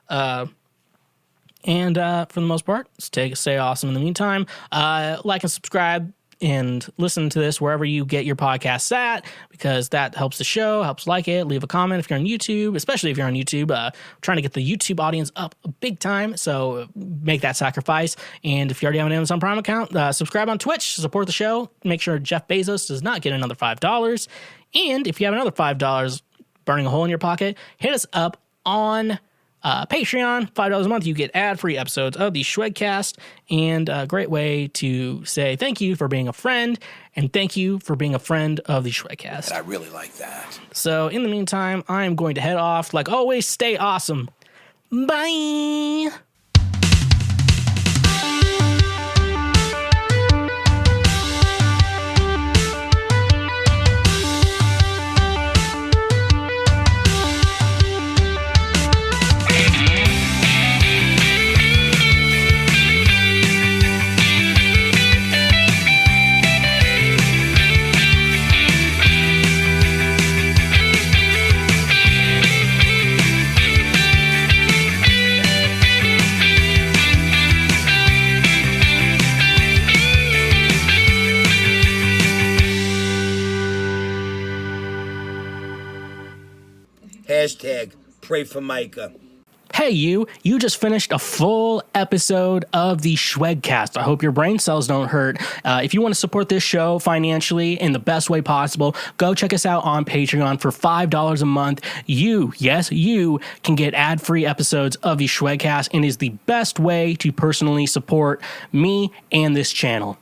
And for the most part, stay awesome in the meantime. Like and subscribe and listen to this wherever you get your podcasts at, because that helps the show, helps like it. Leave a comment if you're on YouTube, especially if you're on YouTube. Trying to get the YouTube audience up big time, so make that sacrifice. And if you already have an Amazon Prime account, subscribe on Twitch, support the show. Make sure Jeff Bezos does not get another $5. And if you have another $5 burning a hole in your pocket, hit us up on Patreon. $5 a month, you get ad-free episodes of the Schwegcast, and a great way to say thank you for being a friend, and thank you for being a friend of the Schwegcast. I really like that. So in the meantime, I'm going to head off. Like always, stay awesome. Bye! Hashtag pray for Micah. Hey, you just finished a full episode of the Schwegcast. I hope your brain cells don't hurt. If you want to support this show financially in the best way possible, go check us out on Patreon for $5 a month. You can get ad-free episodes of the Schwegcast, and is the best way to personally support me and this channel.